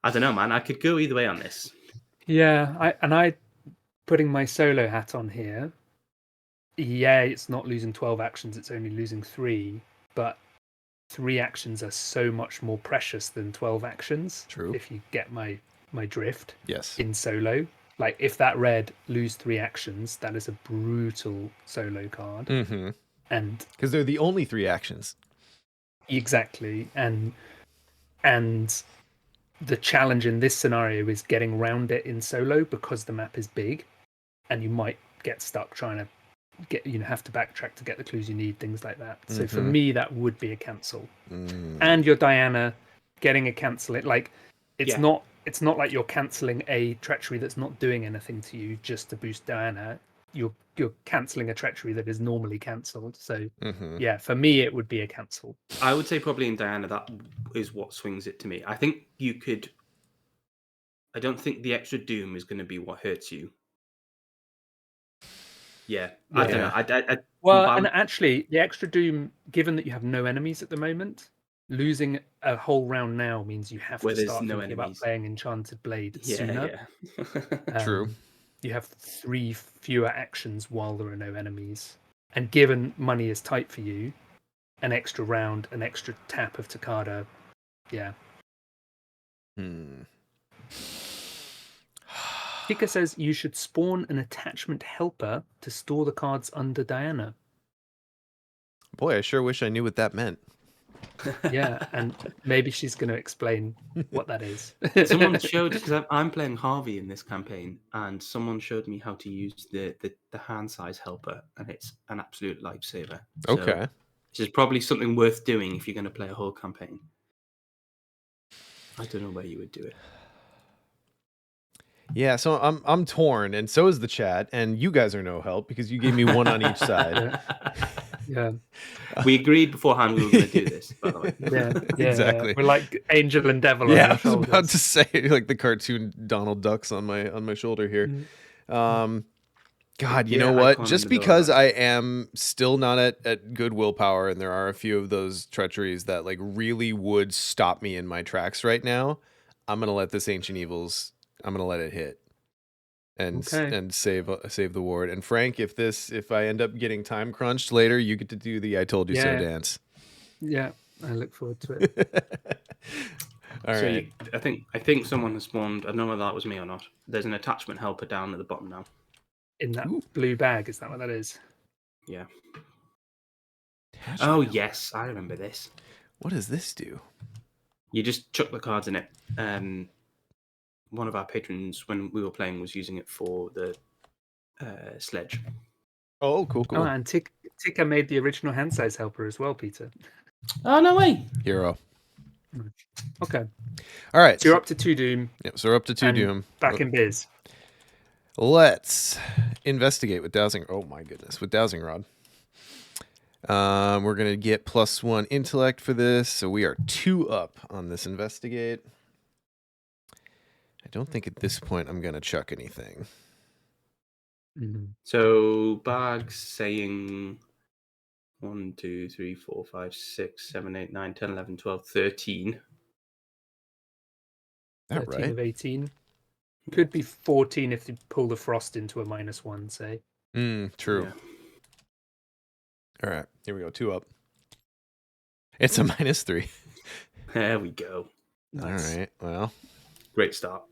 I don't know, man. I could go either way on this. Yeah, I putting my solo hat on here. Yeah, it's not losing 12 actions, it's only losing 3, but 3 actions are so much more precious than 12 actions. True. If you get my drift. Yes. In solo. Like, if that red lose 3 actions, that is a brutal solo card. And because they're the only 3 actions. Exactly. And the challenge in this scenario is getting around it in solo because the map is big and you might get stuck trying to have to backtrack to get the clues you need, things like that. So for me, that would be a cancel. And your Diana getting a cancel, it's not like you're cancelling a treachery that's not doing anything to you just to boost Diana. You're cancelling a treachery that is normally cancelled. So yeah, for me it would be a cancel. I would say probably in Diana that is what swings it to me. I think you could... I don't think the extra doom is going to be what hurts you. Yeah. I don't know. Well, and actually, the extra doom, given that you have no enemies at the moment, losing a whole round now means you have to start thinking about playing Enchanted Blade sooner. True. You have 3 fewer actions while there are no enemies. And given money is tight for you, an extra round, an extra tap of Takada, Tika says you should spawn an attachment helper to store the cards under Diana. Boy, I sure wish I knew what that meant. Yeah, and maybe she's going to explain what that is. Someone showed, because I'm playing Harvey in this campaign, and someone showed me how to use the hand size helper, and it's an absolute lifesaver. So okay. This is probably something worth doing if you're going to play a whole campaign. I don't know where you would do it. Yeah, so I'm torn, and so is the chat, and you guys are no help because you gave me one on each side. Yeah. We agreed beforehand we were going to do this, by the way. Yeah, exactly. Yeah. We're like Angel and Devil on I our was shoulders. about to say like the cartoon Donald Ducks on my shoulder here. God, you Yeah, know what? icon Just in the middle because of I it. am still not at good willpower, and there are a few of those treacheries that like really would stop me in my tracks right now, I'm gonna let this Ancient Evils. I'm gonna let it hit Okay. and save the ward. And Frank, if I end up getting time crunched later, you get to do the "I told you so" Yeah. dance. Yeah. I look forward to it. All So right. I think someone has spawned. I don't know whether that was me or not. There's an attachment helper down at the bottom now. In that Ooh. blue bag, is that what that is? Yeah. Attachment Oh help. yes, I remember this. What does this do? You just chuck the cards in it. One of our patrons, when we were playing, was using it for the sledge. Oh, cool, Oh, cool. and Tika made the original hand size helper as well, Peter. Oh no way! Hero. Okay. All right. So you're up to 2 Doom Yep, so we're up to 2 and Doom. back in biz. Let's investigate with dowsing. Oh my goodness, with dowsing rod. We're gonna get +1 intellect for this, so we are 2 up on this investigate. I don't think at this point I'm gonna chuck anything. So Bag's saying 1, 2, 3, 4, 5, 6, 7, 8, 9, 10, 11, 12, 13. That 13 right? of 18. Could be 14 if you pull the frost into a -1, say. True. Yeah. All right, here we go. 2 up. It's a -3. There we go. Nice. All right. Well, Great start.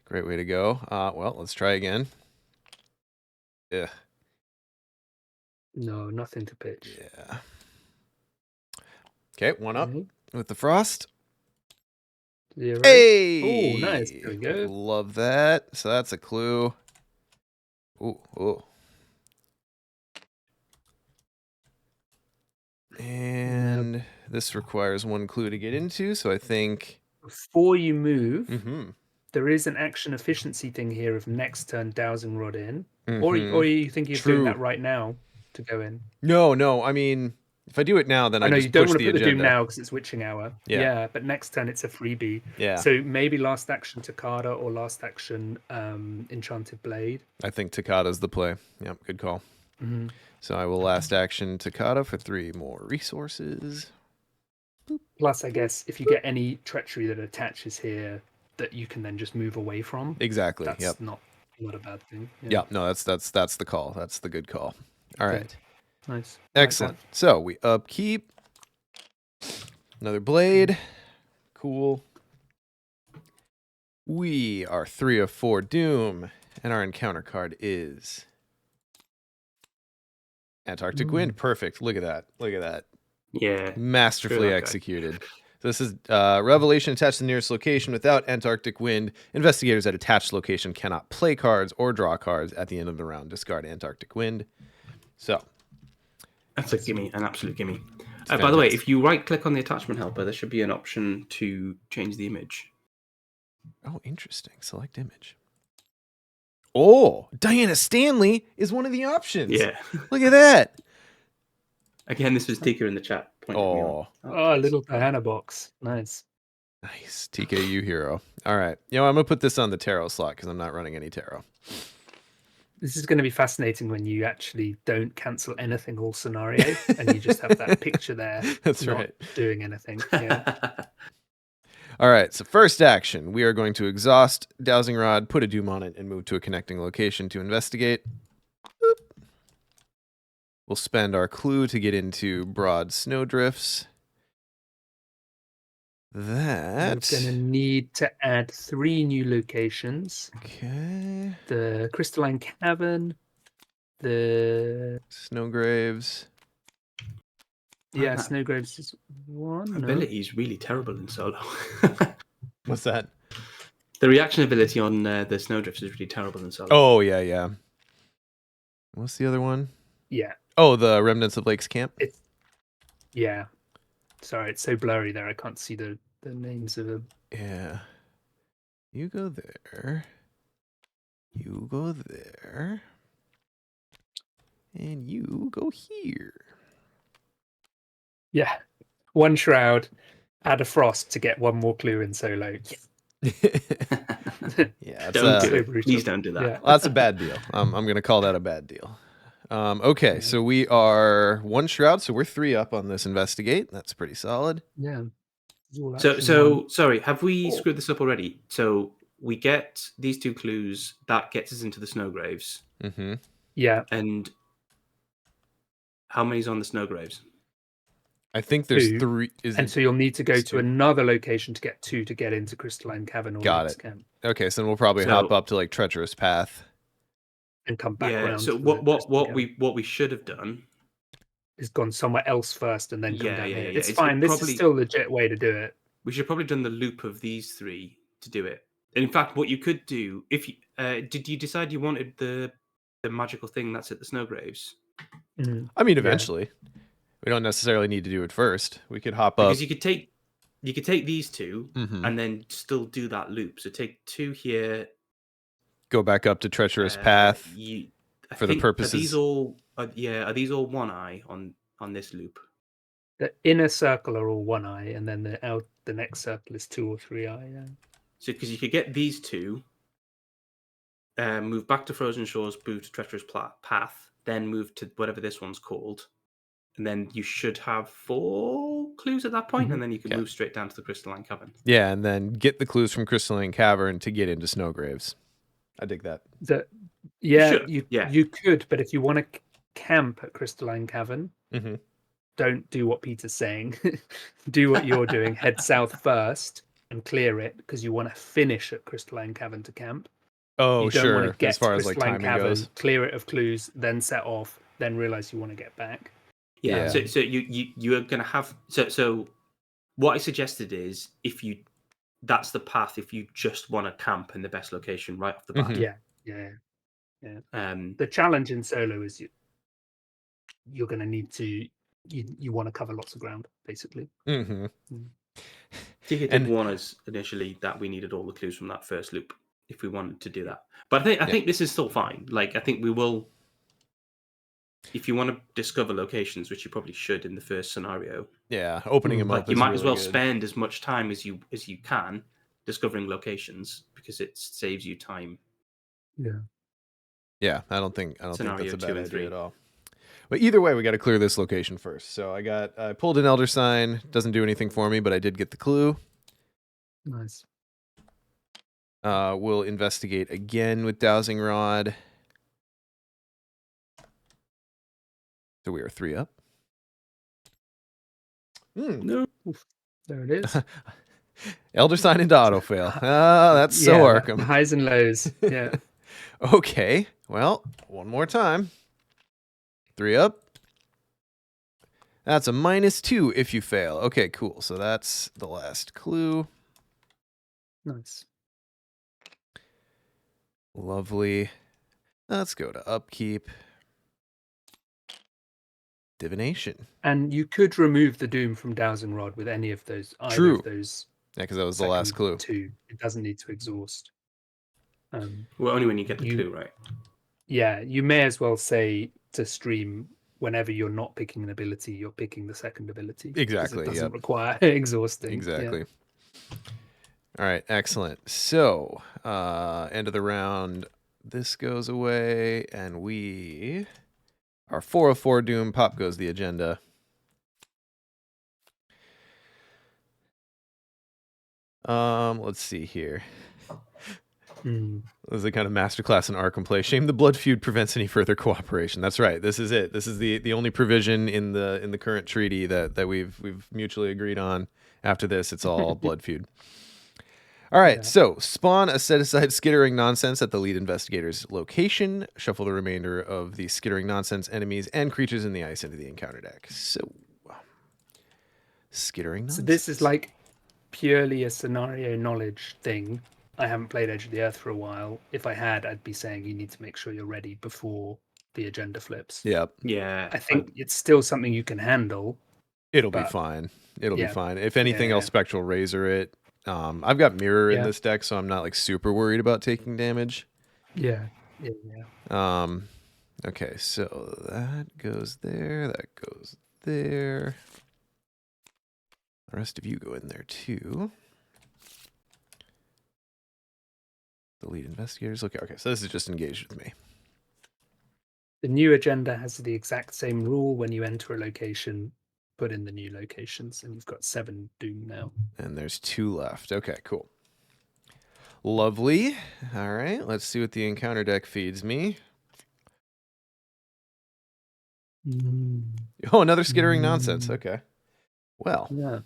great way to go. Well, let's try again. Yeah. No, nothing to pitch. Yeah. Okay, 1 up Okay. with the frost. 0. Hey! Oh, nice. There we go. Love that. So that's a clue. Ooh. And this requires 1 clue to get into, so I think... Before you move, Mm-hmm. there is an action efficiency thing here of next turn dowsing rod in. Or Mm-hmm. are you thinking of doing True. that right now to go in? No. I mean, if I do it now, then I I know just you don't push want the to put the Doom agenda. now because it's witching hour. Yeah. But next turn it's a freebie. Yeah. So maybe last action Takada or last action Enchanted Blade. I think Takada's the play. Yep, good call. Mm-hmm. So I will last action Takada for 3 more resources. Plus, I guess if you get any treachery that attaches here that you can then just move away from, Exactly. that's Yep. not a bad thing. Yeah. No, that's the call. That's the good call. All Okay. right. Nice. Excellent. So we upkeep. Another blade. Cool. We are 3 of 4 Doom, and our encounter card is Antarctic Wind. Perfect. Look at that. Look at that. Yeah. Masterfully that guy. executed. So this is revelation attached to the nearest location without Antarctic Wind. Investigators at attached location cannot play cards or draw cards at the end of the round. Discard Antarctic Wind. So That's a gimme, an absolute gimme. It's By the way, fantastic. if you right-click on the attachment helper, there should be an option to change the image. Oh, interesting. Select image. Oh, Diana Stanley is one of the options. Yeah. Look at that. Again, this was Tika in the chat pointing me on. Oh, a little Diana box. Nice. Nice. TKU hero. All right. I'm going to put this on the tarot slot because I'm not running any tarot. This is going to be fascinating when you actually don't cancel anything all scenario and you just have that picture there. That's not right. doing anything. Yeah. All right. So first action, we are going to exhaust Dowsing Rod, put a Doom on it, and move to a connecting location to investigate. Boop. We'll spend our clue to get into Broad Snowdrifts. That... We're going to need to add 3 new locations. Okay. The Crystalline Cavern, the... Snowgraves. Yeah, Snowgraves is 1. Ability is really terrible in solo. What's that? The reaction ability on the Snowdrifts is really terrible in solo. Oh, yeah. What's the other one? Yeah. Oh, the Remnants of Lake's Camp? Yeah. Sorry, it's so blurry there. I can't see the names of them. Yeah. You go there. You go there. And you go here. Yeah. 1 shroud, add a frost to get 1 more clue in solo. Yeah, it's Don't do So it. brutal. Please don't do that. Yeah. that's a bad deal. I'm gonna call that a bad deal. Okay, Yeah. so we are 1 shroud, so we're 3 up on this investigate. That's pretty solid. Yeah. Dual So, action one. sorry, have we Oh. screwed this up already? So we get these 2 clues. That gets us into the snow graves. Mm-hmm. Yeah. And how many's on the snow graves? I think there's 2. 3. Is And it? so you'll need to go It's to 2. another location to get 2 to get into Crystalline Cavern or Got Luke's it. Camp Okay, so then we'll probably hop So- up to like Treacherous Path. and come back Yeah. round. So to the Crystalline Cavern. what we should have done? Is gone somewhere else first and then come Yeah, down yeah, here. yeah, It's It fine. This is probably still a legit way to do it. we should have probably done the loop of these 3 to do it. And in fact, what you could do if you did you decide you wanted the magical thing that's at the snow graves? I mean, Yeah. eventually. We don't necessarily need to do it first. We could hop up. Because you could take these 2 Mhm. and then still do that loop. So take 2 here. Go back up to Treacherous Uh, Path you, I for the think, purposes. Are these all? Are these all 1 eye on this loop? The inner circle are all 1 eye, and then the next circle is 2 or 3 eye. Yeah. So because you could get these 2, move back to Frozen Shores, move to Treacherous Path, then move to whatever this one's called, and then you should have 4 clues at that point, Mhm. and then you can Okay. move straight down to the Crystalline Cavern. Yeah, and then get the clues from Crystalline Cavern to get into Snowgraves. I dig that. Yeah, Yeah. you could, but if you want to camp at Crystalline Cavern, Mm-hmm. don't do what Peter's saying. Do what you're doing. Head south first and clear it because you want to finish at Crystalline Cavern to camp. Oh, You don't sure. want to get As far to as like Crystalline timing Cavern, goes. clear it of clues, then set off, then realize you want to get back. Yeah. Yeah. So you are going to have so what I suggested is that's the path if you just want to camp in the best location right off the bat. Mhm. Yeah. Um, The challenge in solo is you're going to need to you want to cover lots of ground basically. Mm-hmm. I think I did And warn us initially that we needed all the clues from that first loop if we wanted to do that. But I think this is still fine. Like I think we will, if you want to discover locations, which you probably should in the first scenario. yeah, opening them Like up you is might really as well good. spend as much time as you can discovering locations because it saves you time. Yeah, I don't think that's Scenario a 2 bad and idea 3. at all. But either way, we got to clear this location first. So I pulled an Elder Sign. Doesn't do anything for me, but I did get the clue. Nice. We'll investigate again with Dowsing Rod. So we are 3 up. No. Oof. There it is. Elder Sign into auto fail. Ah, that's so Arkham. Highs and lows. Yeah. Okay, well, one more time. 3 up. That's a -2 if you fail. Okay, cool. So that's the last clue. Nice. Lovely. Let's go to upkeep. Divination. And you could remove the doom from Dowsing Rod with any of those. Either True. of those. Yeah, because that was the last second clue. 2. It doesn't need to exhaust. Well, only when you get the clue right. Yeah, you may as well say to stream whenever you're not picking an ability, you're picking the second ability. 'cause Exactly, It doesn't yep. require exhausting. Exactly. Yeah. All right, excellent. So, end of the round, this goes away, and we are 4 of 4 Doom. Pop goes the agenda. Let's see here. This is a kind of masterclass in Arkham play. Shame the blood feud prevents any further cooperation. That's right. This is it. This is the only provision in the current treaty that we've mutually agreed on. After this, it's all blood feud. All right, Yeah. so spawn a set-aside skittering nonsense at the lead investigator's location. Shuffle the remainder of the skittering nonsense enemies and creatures in the ice into the encounter deck. So, skittering nonsense. So this is like purely a scenario knowledge thing. I haven't played Edge of the Earth for a while. If I had, I'd be saying you need to make sure you're ready before the agenda flips. Yep. Yeah. I think it's still something you can handle. It'll be fine. It'll be yeah. fine. If anything Yeah. else, Spectral Razor it. I've got Mirror in Yeah. this deck, so I'm not like super worried about taking damage. Yeah. Okay, so that goes there. That goes there. The rest of you go in there too. The lead investigators. Okay, so this is just engaged with me. The new agenda has the exact same rule. When you enter a location, put in the new locations, and you've got 7 doom now. And there's 2 left. Okay, cool. Lovely. All right, let's see what the encounter deck feeds me. Oh, another skittering nonsense. Okay. Well. Yeah.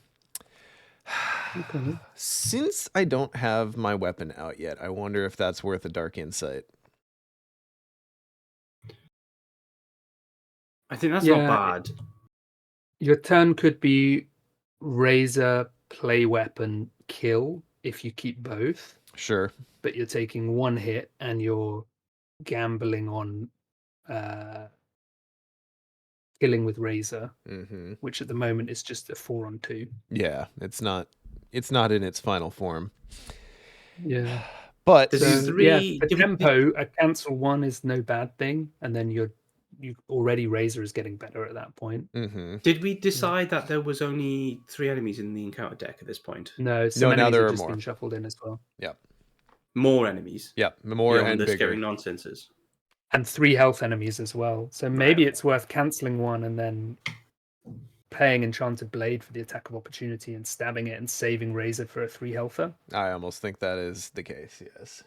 Okay. Since I don't have my weapon out yet, I wonder if that's worth a dark insight. I think that's not bad. Your turn could be razor, play weapon, kill if you keep both. Sure. But you're taking 1 hit and you're gambling on killing with razor, which at the moment is just a 4-on-2. Yeah, it's not in its final form. Yeah. But for tempo, a cancel 1 is no bad thing, and then you already razor is getting better at that point. Did we decide that there was only 3 enemies in the encounter deck at this point? No, some enemies now there have are just more. been shuffled in as well. Yep. More enemies. Yep, more and the bigger. scary nonsenses. And 3 health enemies as well. So maybe it's worth cancelling 1 and then playing Enchanted Blade for the attack of opportunity and stabbing it and saving razor for a 3 healther. I almost think that is the case, yes.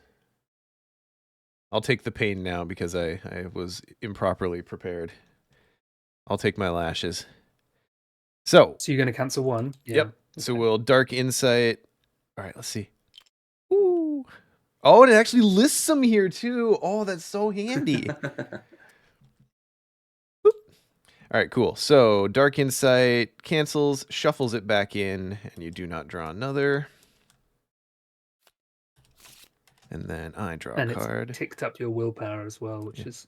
I'll take the pain now because I was improperly prepared. I'll take my lashes. So you're going to cancel 1? Yeah. Yep. Okay. So we'll dark insight. All right, let's see. Ooh. Oh, and it actually lists them here too. Oh, that's so handy. All right, cool. So dark insight cancels, shuffles it back in, and you do not draw another. And then I draw a card. It's ticked up your willpower as well, which is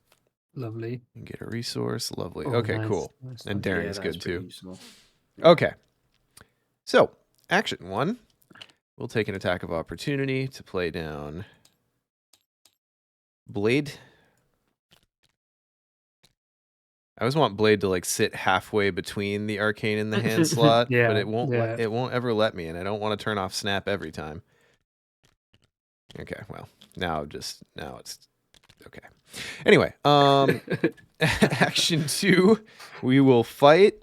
lovely. And get a resource. Lovely. Oh, okay, nice. cool. Nice. And daring's good too. Useful. Okay. So, action 1. We'll take an attack of opportunity to play down Blade. I always want Blade to like sit halfway between the arcane and the hand slot, but it won't it won't ever let me, and I don't want to turn off snap every time. Okay, well, now it's okay. Anyway, action 2, we will fight.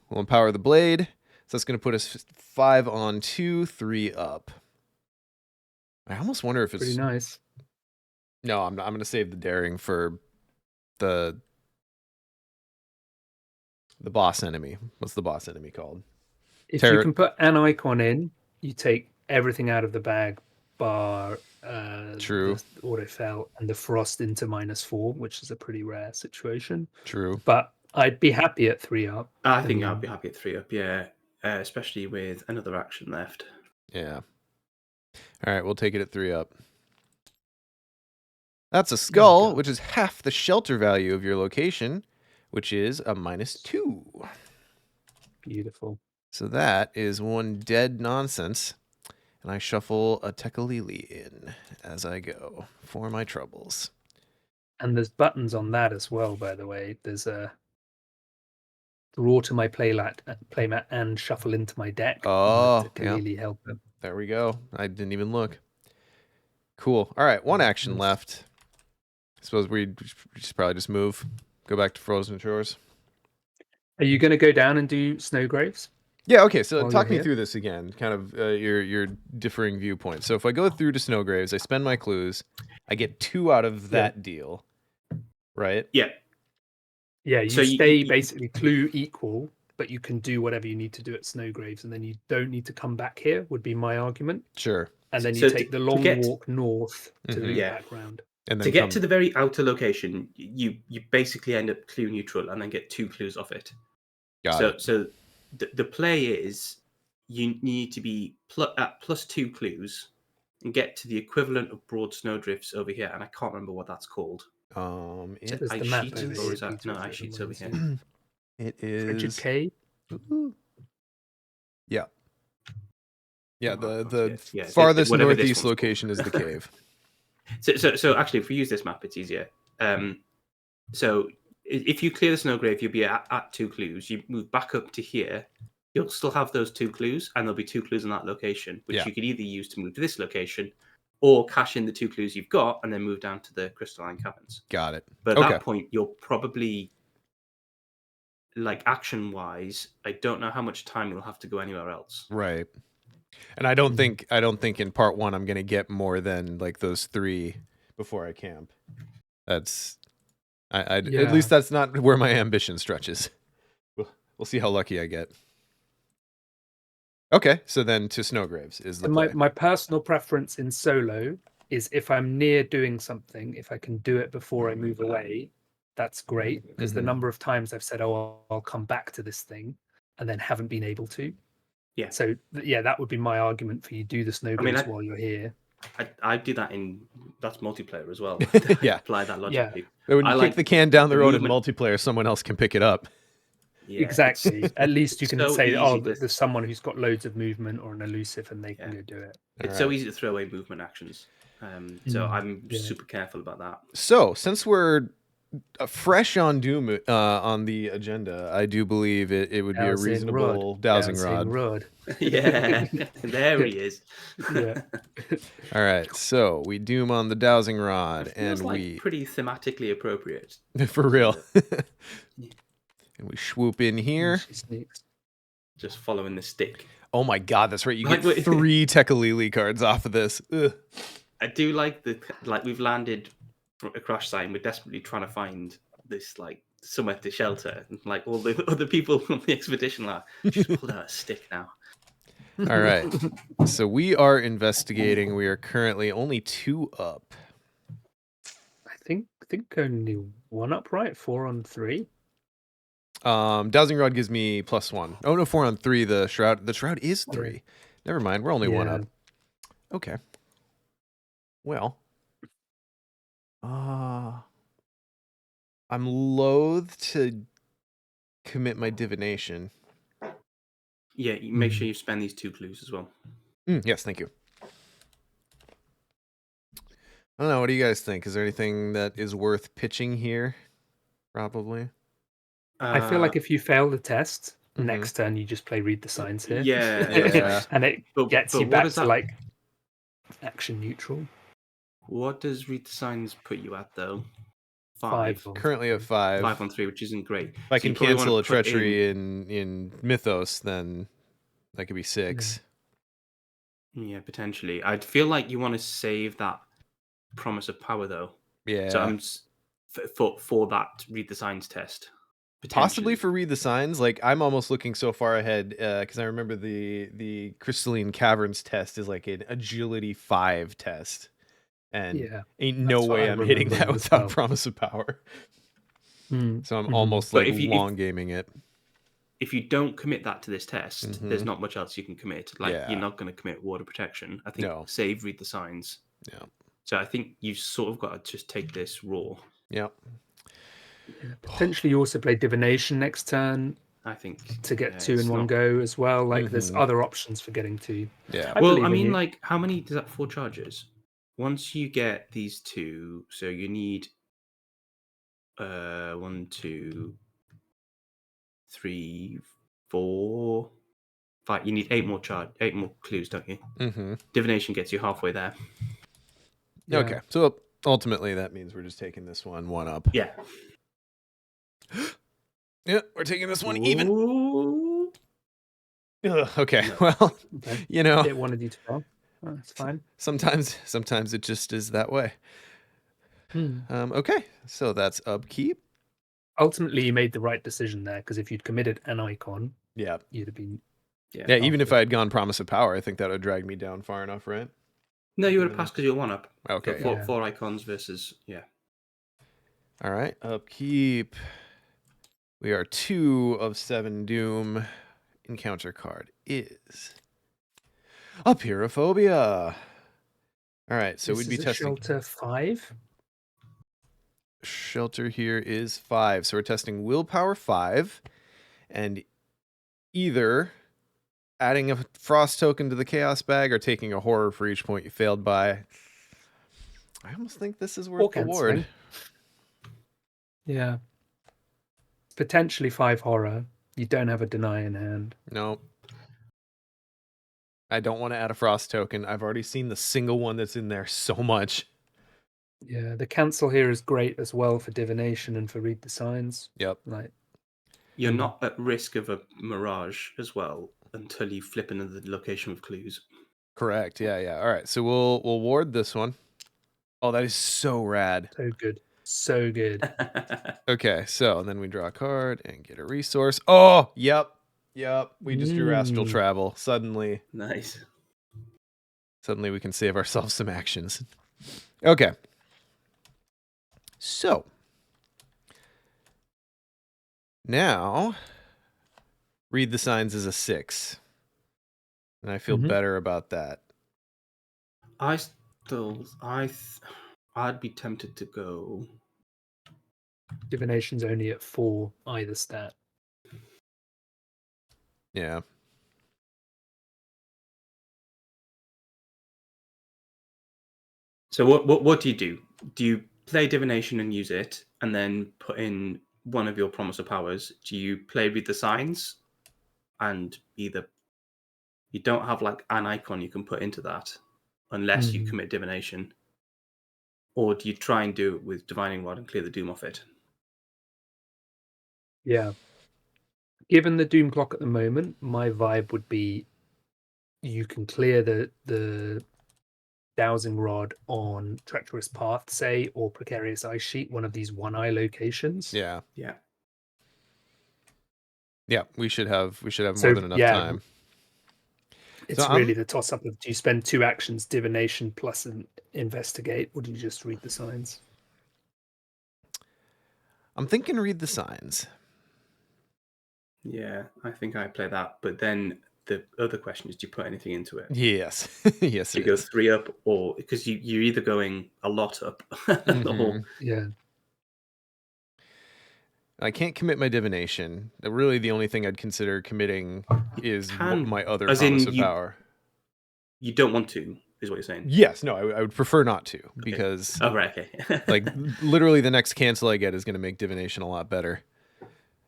We'll empower the blade. So that's going to put us 5 on 2, 3 up. I almost wonder if it's pretty nice. No, I'm not. I'm going to save the daring for the boss enemy. What's the boss enemy called? If you can put an icon in, you take everything out of the bag, bar True. the autofell and the frost into -4, which is a pretty rare situation. True. But I'd be happy at 3 up. I think I'd be happy at 3 up, yeah. Especially with another action left. Yeah. All right, we'll take it at 3 up. That's a skull, which is half the shelter value of your location, which is a -2. Beautiful. So that is 1 dead nonsense. And I shuffle a Tekalili in as I go for my troubles. And there's buttons on that as well, by the way. There's a draw to my playmat and shuffle into my deck. Oh, Tekalili helper. There we go. I didn't even look. Cool. All right, 1 action left. I suppose we should probably just move. Go back to Frozen Shores. Are you going to go down and do Snowgraves? Yeah, okay, so talk me through this again, kind of your differing viewpoints. So if I go through to Snowgraves, I spend my clues, I get 2 out of that deal, right? Yeah. Yeah, you stay basically clue equal, but you can do whatever you need to do at Snowgraves, and then you don't need to come back here, would be my argument. Sure. And then you take the long walk north to the background. And then to get to the very outer location, you basically end up clue neutral and then get 2 clues off it. Got it. So the play is you need to be at +2 clues and get to the equivalent of broad snowdrifts over here, and I can't remember what that's called. It is the map sheets, or is that no ice sheets over here? It is Frigid Cave. Yeah. Yeah, the farthest northeast location is the cave. So actually, if we use this map, it's easier. So if you clear the Snowgrave, you'll be at 2 clues. You move back up to here, you'll still have those 2 clues, and there'll be 2 clues in that location, which you could either use to move to this location, or cash in the 2 clues you've got and then move down to the crystalline caverns. Got it. But at Okay. that point, you're probably, like, action-wise, I don't know how much time you'll have to go anywhere else. Right. And I don't think in part 1 I'm gonna get more than like those 3 before I camp. That's at least that's not where my ambition stretches. We'll see how lucky I get. Okay, so then to Snowgraves is the And play. my personal preference in solo is if I'm near doing something, if I can do it before I move away, that's great. Because the number of times I've said, "Oh, I'll come back to this thing," and then haven't been able to. Yeah. So yeah, that would be my argument for you. Do the Snowgraves while you're here. I do that that's multiplayer as well. Yeah. Apply that logic. Yeah. But when you kick the can down the road in movement. multiplayer, someone else can pick it up. Yeah, Exactly. At least you can so say, "Oh, easy to- there's someone who's got loads of movement or an elusive, and they can go do it." It's so easy to throw away movement actions. So I'm super careful about that. So since we're fresh on Doom on the agenda, I do believe it would be a reasonable dowsing rod. Yeah, there he is. Yeah. All right, so we Doom on the dowsing rod, and like we pretty thematically appropriate for real. And we swoop in here. She sneaks. Just following the stick. Oh my god, that's right. You get 3 Tekalili cards off of this. Ugh. I do like we've landed a crash site and we're desperately trying to find this like somewhere to shelter. And, like all the other people on the expedition are just pulled out a stick now. All right. So we are investigating. We are currently only 2 up. I think only 1 up, right? 4 on 3. Dowsing rod gives me +1. Oh no, 4 on 3. The shroud is 3. Yeah. Never mind. We're only 1 up. Okay. Well, I'm loath to commit my divination. Yeah, make sure you spend these 2 clues as well. Yes, thank you. I don't know. What do you guys think? Is there anything that is worth pitching here? Probably. I feel like if you fail the test, next turn you just play read the signs here. Yeah. And it gets you what back does to that- like action neutral. What does read the signs put you at though? 5. Currently at 5. 5 on 3, which isn't great. If I can cancel a treachery in Mythos, then that could be 6. Yeah, potentially. I'd feel like you want to save that promise of power though. Yeah. So I'm for that read the signs test. Possibly for read the signs. Like I'm almost looking so far ahead because I remember the crystalline caverns test is like an agility 5 test, and ain't no way I'm hitting that without promise of power. So I'm almost like long gaming it. If you don't commit that to this test, there's not much else you can commit. Like you're not going to commit water protection. I think save read the signs. Yeah. So I think you've sort of got to just take this raw. Yep. Yeah, potentially you also play divination next turn. I think to get 2 in one go as well. Like there's other options for getting 2. Yeah. Well, I mean, like how many does that 4 charges? Once you get these 2, so you need 1, 2, 3, 4, 5. You need 8 more clues, don't you? Divination gets you halfway there. Yeah. Okay, so ultimately that means we're just taking this one up. Yeah. Yeah, we're taking this one even. Okay, well, you know, it wanted you to go. Oh, that's fine. Sometimes it just is that way. Okay, so that's upkeep. Ultimately, you made the right decision there because if you'd committed an icon, you'd have been. Yeah, even if I had gone promise of power, I think that would drag me down far enough, right? No, you would have passed because you're 1 up. Okay, so 4 icons versus All right, upkeep. We are 2 of 7 doom. Encounter card is Apeirophobia. All right, so we'd be testing Shelter 5. Shelter here is 5, so we're testing willpower 5, and either adding a frost token to the chaos bag or taking a horror for each point you failed by. I almost think this is worth the ward. Yeah. Potentially 5 horror. You don't have a deny in hand. No. I don't want to add a frost token. I've already seen the single one that's in there so much. Yeah, the cancel here is great as well for divination and for read the signs. Yep. Like You're not at risk of a mirage as well until you flip into the location with clues. Correct. Yeah, yeah. All right. So we'll ward this one. Oh, that is so rad. so good. So good. Okay, so then we draw a card and get a resource. Oh, yep. Yep. We just drew astral travel. Suddenly Nice. we can save ourselves some actions. Okay. So now read the signs as a 6. And I feel better about that. I'd be tempted to go. Divination's only at 4 either stat. Yeah. So what do you do? Do you play divination and use it, and then put in one of your promise of powers? Do you play with the signs, and either you don't have like an icon you can put into that, unless you commit divination, or do you try and do it with divining rod and clear the doom off it? Yeah. Given the doom clock at the moment, my vibe would be you can clear the dowsing rod on treacherous path, say, or precarious ice sheet, one of these one eye locations. Yeah. Yeah. Yeah, we should have more than enough time. It's really the toss up of do you spend 2 actions, divination plus an investigate, or do you just read the signs? I'm thinking read the signs. Yeah, I think I play that. But then the other question is, do you put anything into it? Yes. Yes, do you go 3 up, or because you're either going a lot up or Yeah. I can't commit my divination. Really, the only thing I'd consider committing is my other promise of power. You don't want to, is what you're saying? Yes. No, I would prefer not to, because oh, right, okay. like literally the next cancel I get is going to make divination a lot better.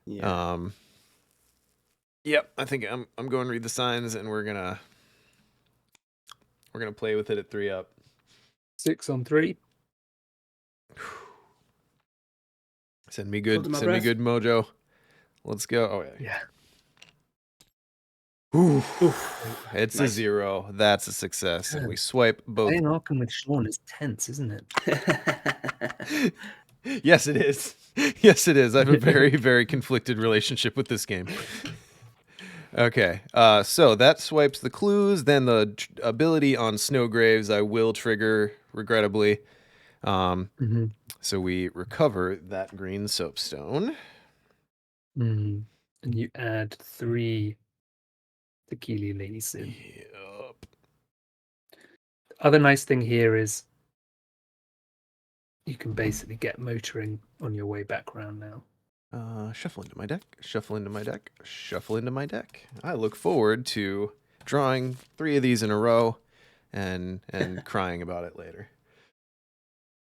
Yeah. Yep. I think I'm going to read the signs, and we're gonna play with it at 3 up. 6 on 3. Send me good mojo. Let's go. Oh yeah. Ooh. It's nice. A 0. That's a success. And we swipe both. Playing Arkham with Sean is tense, isn't it? Yes, it is. Yes, it is. I have a very, very conflicted relationship with this game. Okay. So that swipes the clues. Then the ability on Snowgraves I will trigger, regrettably. So we recover that green soapstone. And you add 3 Tequila Ladies in. Yep. Other nice thing here is you can basically get motoring on your way back around now. Shuffle into my deck. Shuffle into my deck. Shuffle into my deck. I look forward to drawing 3 of these in a row and crying about it later.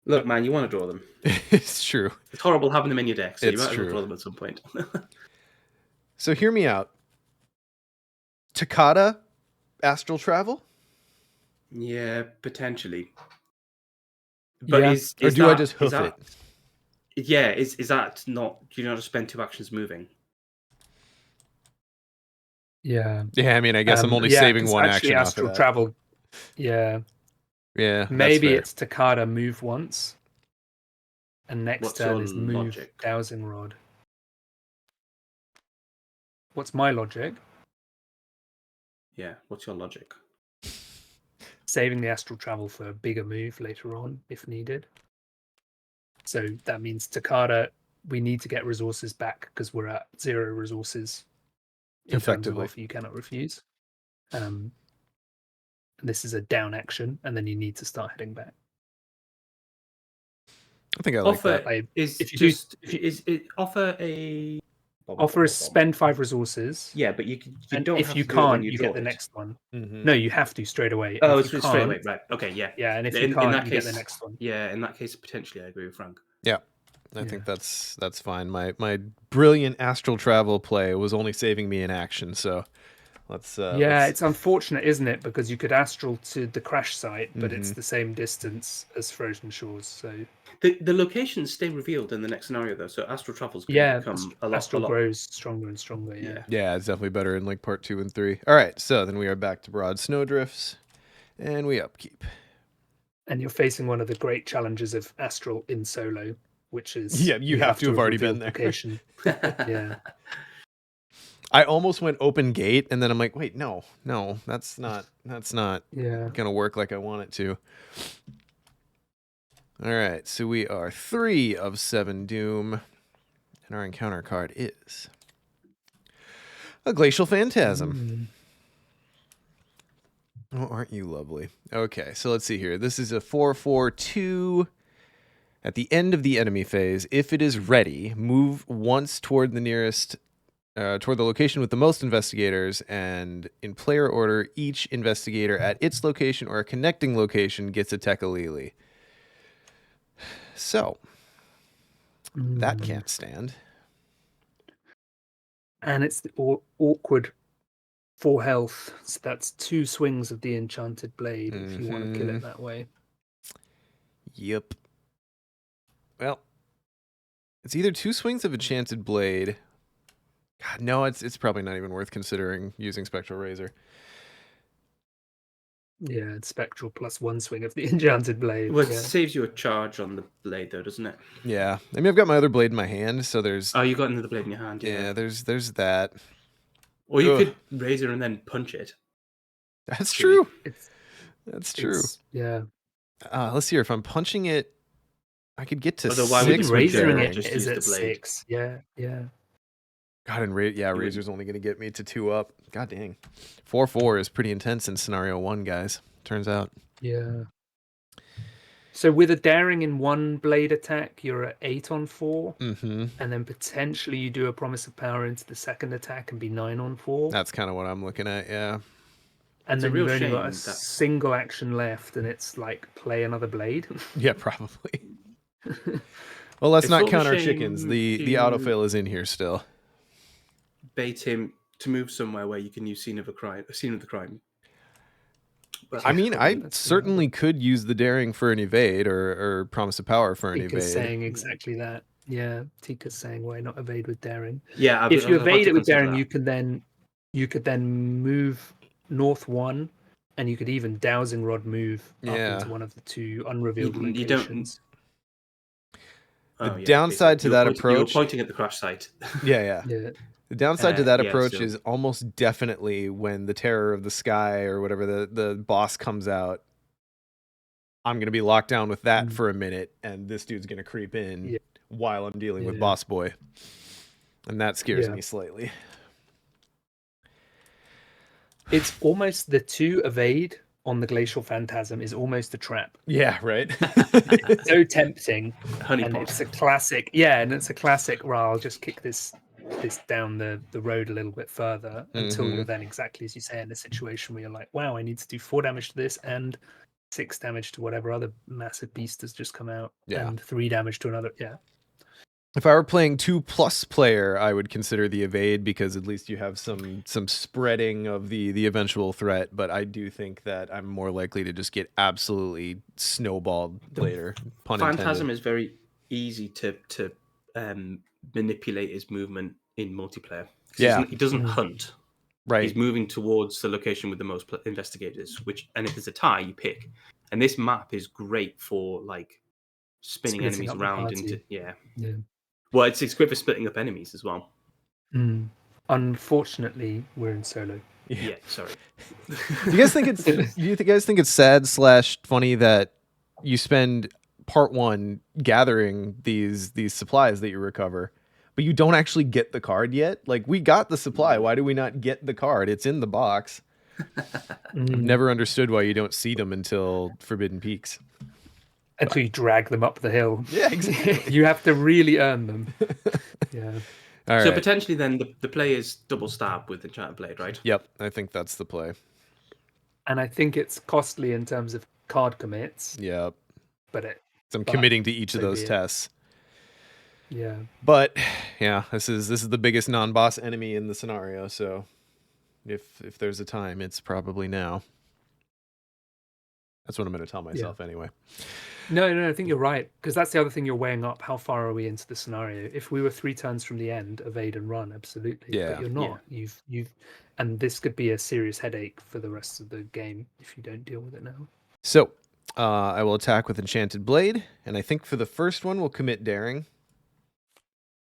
Look, man, you want to draw them. It's true. It's horrible having them in your deck, so it's you might as well true. draw them at some point. So hear me out. Takata astral travel? Yeah, potentially. But yeah. Or do I just hoof it? Yeah, is that not... Do you not just spend 2 actions moving? Yeah. Yeah, I mean, I guess I'm only saving 1 action off of astral that. Travel. Yeah. Yeah, maybe it's Takata move once, and next turn is move logic? Dowsing Rod. What's my logic? Yeah, what's your logic? Saving the astral travel for a bigger move later on, if needed. So that means Takata, we need to get resources back because we're at 0 resources in terms of offer you cannot refuse. This is a down action, and then you need to start heading back. I think I like that. Offer is spend 5 resources. Yeah, but you don't. If you can't, you get the next one. No, you have to straight away. Oh, it's straight away, right? Okay, yeah. Yeah, and if you can't, you get the next one. Yeah, in that case, potentially, I agree with Frank. Yeah, I think that's fine. My brilliant astral travel play was only saving me in action, so Let's it's unfortunate, isn't it? Because you could astral to the crash site, but it's Mhm. the same distance as Frozen Shores. So The locations stay revealed in the next scenario though, so astral travel is going to become a lot. astral grows stronger and stronger. Yeah. Yeah, it's definitely better in like part 2 and 3. All right, so then we are back to broad snowdrifts, and we upkeep. And you're facing one of the great challenges of astral in solo, which is Yeah, you have to have already been revealed there. Location. Yeah. I almost went open gate, and then I'm like, wait, no, that's not Yeah. gonna work like I want it to. All right, so we are 3 of 7 doom, and our encounter card is a glacial phantasm. Oh, aren't you lovely? Okay, so let's see here. This is a 4/4/2. At the end of the enemy phase, if it is ready, move once toward the nearest, toward the location with the most investigators, and in player order, each investigator at its location or a connecting location gets a Tekalili. So, that can't stand. And it's the awkward 4 health. So that's 2 swings of the enchanted blade if you want to kill it that way. Yep. Well, it's either 2 swings of enchanted blade. God, no, it's probably not even worth considering using Spectral Razor. Yeah, it's spectral plus 1 swing of the enchanted blade. Well, it saves you a charge on the blade, though, doesn't it? Yeah, I mean, I've got my other blade in my hand, so there's. Oh, you got another blade in your hand. Yeah, there's that. Or you could razor and then punch it. That's true. It's That's true. Yeah. Let's see here. If I'm punching it, I could get to Although, why would 6 you with razor Razoring daring. it Just is use at the blade. 6. Yeah. God, and Razor's only going to get me to 2 up. God dang. 4/4 is pretty intense in scenario 1, guys. Turns out. Yeah. So with a daring in 1 blade attack, you're at 8 on 4. Mm-hmm. And then potentially you do a promise of power into the second attack and be 9 on 4. That's kind of what I'm looking at, yeah. And It's then a real you've only got shame a that- single action left, and it's like play another blade. Yeah, probably. Well, let's It's not sort of count a our shame chickens. The to- autofill is in here still. Bait him to move somewhere where you can use scene of the crime. But I mean, I That's certainly could use the daring for an evade or promise of power for an Tika's evade. saying exactly that. Yeah, Tika's saying why not evade with daring? yeah, If you I was about evade to it with consider daring, that. you could then move north 1, and you could even dowsing rod move up into one of the 2 unrevealed You don't- locations. The Oh, yeah, downside to you were that pointing- approach. You were pointing at the crash site. Yeah. Yeah, The downside to that yeah, approach so- is almost definitely when the Terror of the Sky or whatever the boss comes out, I'm going to be locked down with that for a minute, and this dude's going to creep in while I'm dealing with Boss Boy. And that scares me slightly. it's almost the 2 evade on the Glacial Phantasm is almost a trap. Yeah, right? It's so tempting. Honeypot. And it's a classic. Yeah, and it's a classic, well, I'll just kick this down the road a little bit further until you're then exactly as you say in a situation where you're like, wow, I need to do 4 damage to this and 6 damage to whatever other massive beast has just come out. Yeah. And 3 damage to another. Yeah. If I were playing 2+ player, I would consider the evade because at least you have some spreading of the eventual threat. But I do think that I'm more likely to just get absolutely snowballed later. Pun Phantasm intended. is very easy to manipulate his movement in multiplayer. Yeah. He doesn't hunt. Right. He's moving towards the location with the most investigators. And if there's a tie, you pick. And this map is great for like spinning Splitting enemies up the around party. into Yeah. Well, it's great for splitting up enemies as well. Unfortunately, we're in solo. Yeah, sorry. Do you guys think it's sad/funny that you spend part 1 gathering these supplies that you recover, but you don't actually get the card yet? Like, we got the supply. Why do we not get the card? It's in the box. I've never understood why you don't see them until Forbidden Peaks. Until you drag them up the hill. Yeah, exactly. You have to really earn them. Yeah. All So right. potentially then the play is double stab with Enchanted Blade, right? Yep, I think that's the play. And I think it's costly in terms of card commits, Yep. but I'm committing to each of so those be it. tests. Yeah. But yeah, this is the biggest non-boss enemy in the scenario, so If there's a time, it's probably now. That's what I'm going to tell myself anyway. No, I think you're right, because that's the other thing you're weighing up. How far are we into the scenario? If we were 3 turns from the end, evade and run, absolutely. Yeah. But you're not. You've and this could be a serious headache for the rest of the game if you don't deal with it now. So, I will attack with Enchanted Blade, and I think for the first one, we'll commit Daring.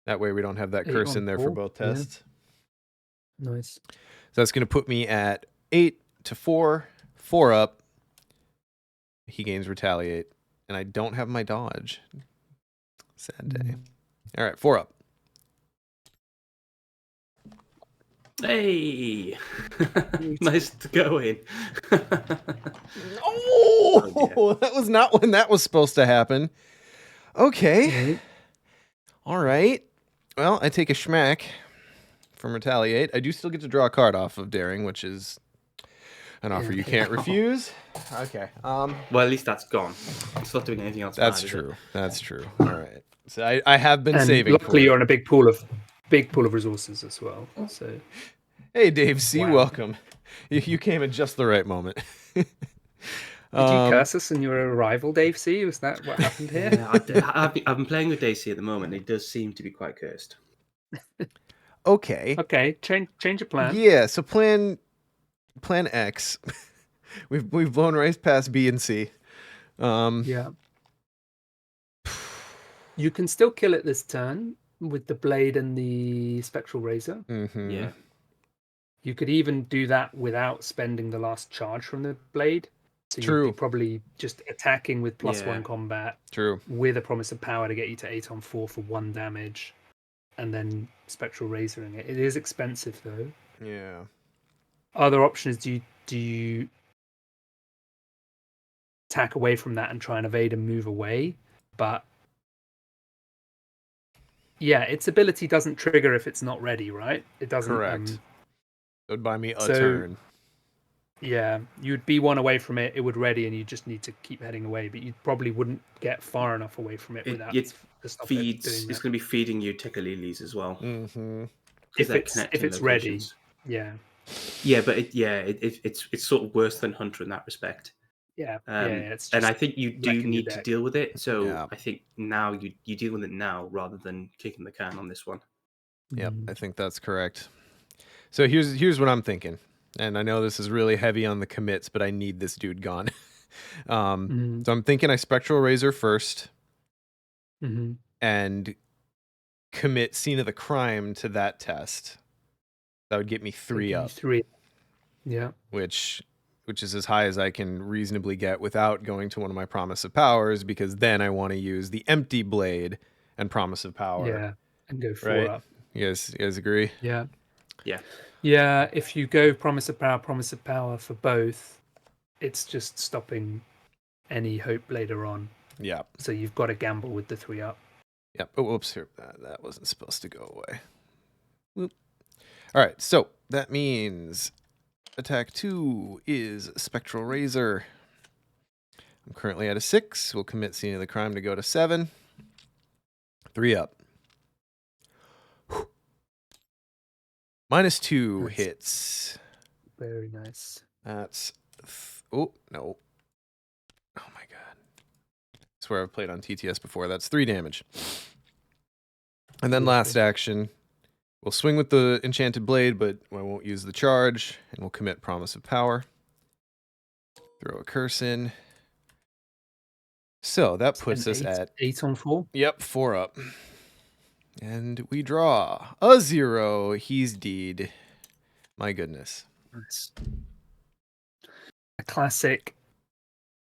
That way we don't have that 8 curse on in there for 4, both yeah. tests. Nice. So that's going to put me at 8 to 4, 4 up. He gains Retaliate, and I don't have my dodge. Sad day. All right, 4 up. Hey, nice to go in. Oh, that was not when that was supposed to happen. Okay. All right. Well, I take a schmack from Retaliate. I do still get to draw a card off of Daring, which is an offer you can't refuse. Okay. Well, at least that's gone. It's not doing anything else. That's bad, true. That's true. All right. So I have been And saving. luckily, for you're on a big pool of resources as well. So. Hey, Dave C. Wow. Welcome. You came at just the right moment. Did you curse us in your arrival, Dave C? Was that what happened here? Yeah, I've been playing with Daisy at the moment. And it does seem to be quite cursed. Okay. Okay, change your plan. Yeah. So plan X. we've blown right past B and C. Yeah. You can still kill it this turn with the blade and the spectral razor. Mm-hmm. Yeah. You could even do that without spending the last charge from the blade. So True. you'd be probably just attacking with +1 combat. True. With a promise of power to get you to 8 on 4 for 1 damage. And then spectral razoring it. It is expensive though. Yeah. Other option is do you attack away from that and try and evade and move away? But yeah, its ability doesn't trigger if it's not ready, right? It doesn't. Correct. It would buy me a so- turn. Yeah, you'd be 1 away from it. It would ready, and you just need to keep heading away. But you probably wouldn't get far enough away from it without It the stuff feeds. doing It's that. going to be feeding you Tikalili's as well. Mm-hmm. If it's ready, yeah. Yeah, but it's sort of worse than Hunter in that respect. Yeah, it's and just I think you do wrecking your need to deck. deal with it. So Yeah. I think now you deal with it now rather than kicking the can on this one. Yep, Mm. I think that's correct. So here's what I'm thinking, and I know this is really heavy on the commits, but I need this dude gone. So I'm thinking I Spectral Razor first, and commit Scene of the Crime to that test. That would get me 3 up. 3. Yeah. Which is as high as I can reasonably get without going to one of my Promise of Powers, because then I want to use the Empty Blade and Promise of Power. Yeah, and go 4 Right? up. You guys agree? Yeah. Yeah. Yeah, if you go Promise of Power for both, it's just stopping any hope later on. Yeah. So you've got to gamble with the 3 up. Yep. Oh, whoops. Here, that wasn't supposed to go away. Whoop. All right. So that means attack 2 is Spectral Razor. I'm currently at a 6. We'll commit Scene of the Crime to go to 7. 3 up. -2 Nice. hits. Very nice. That's... oh, no. Oh, my God. I swear I've played on TTS before. That's 3 damage. And then last action, we'll swing with the Enchanted Blade, but I won't use the charge, and we'll commit Promise of Power. Throw a curse in. So that puts us at 8 on 4. Yep, 4 up. And we draw a 0. He's deed. My goodness. Nice. A classic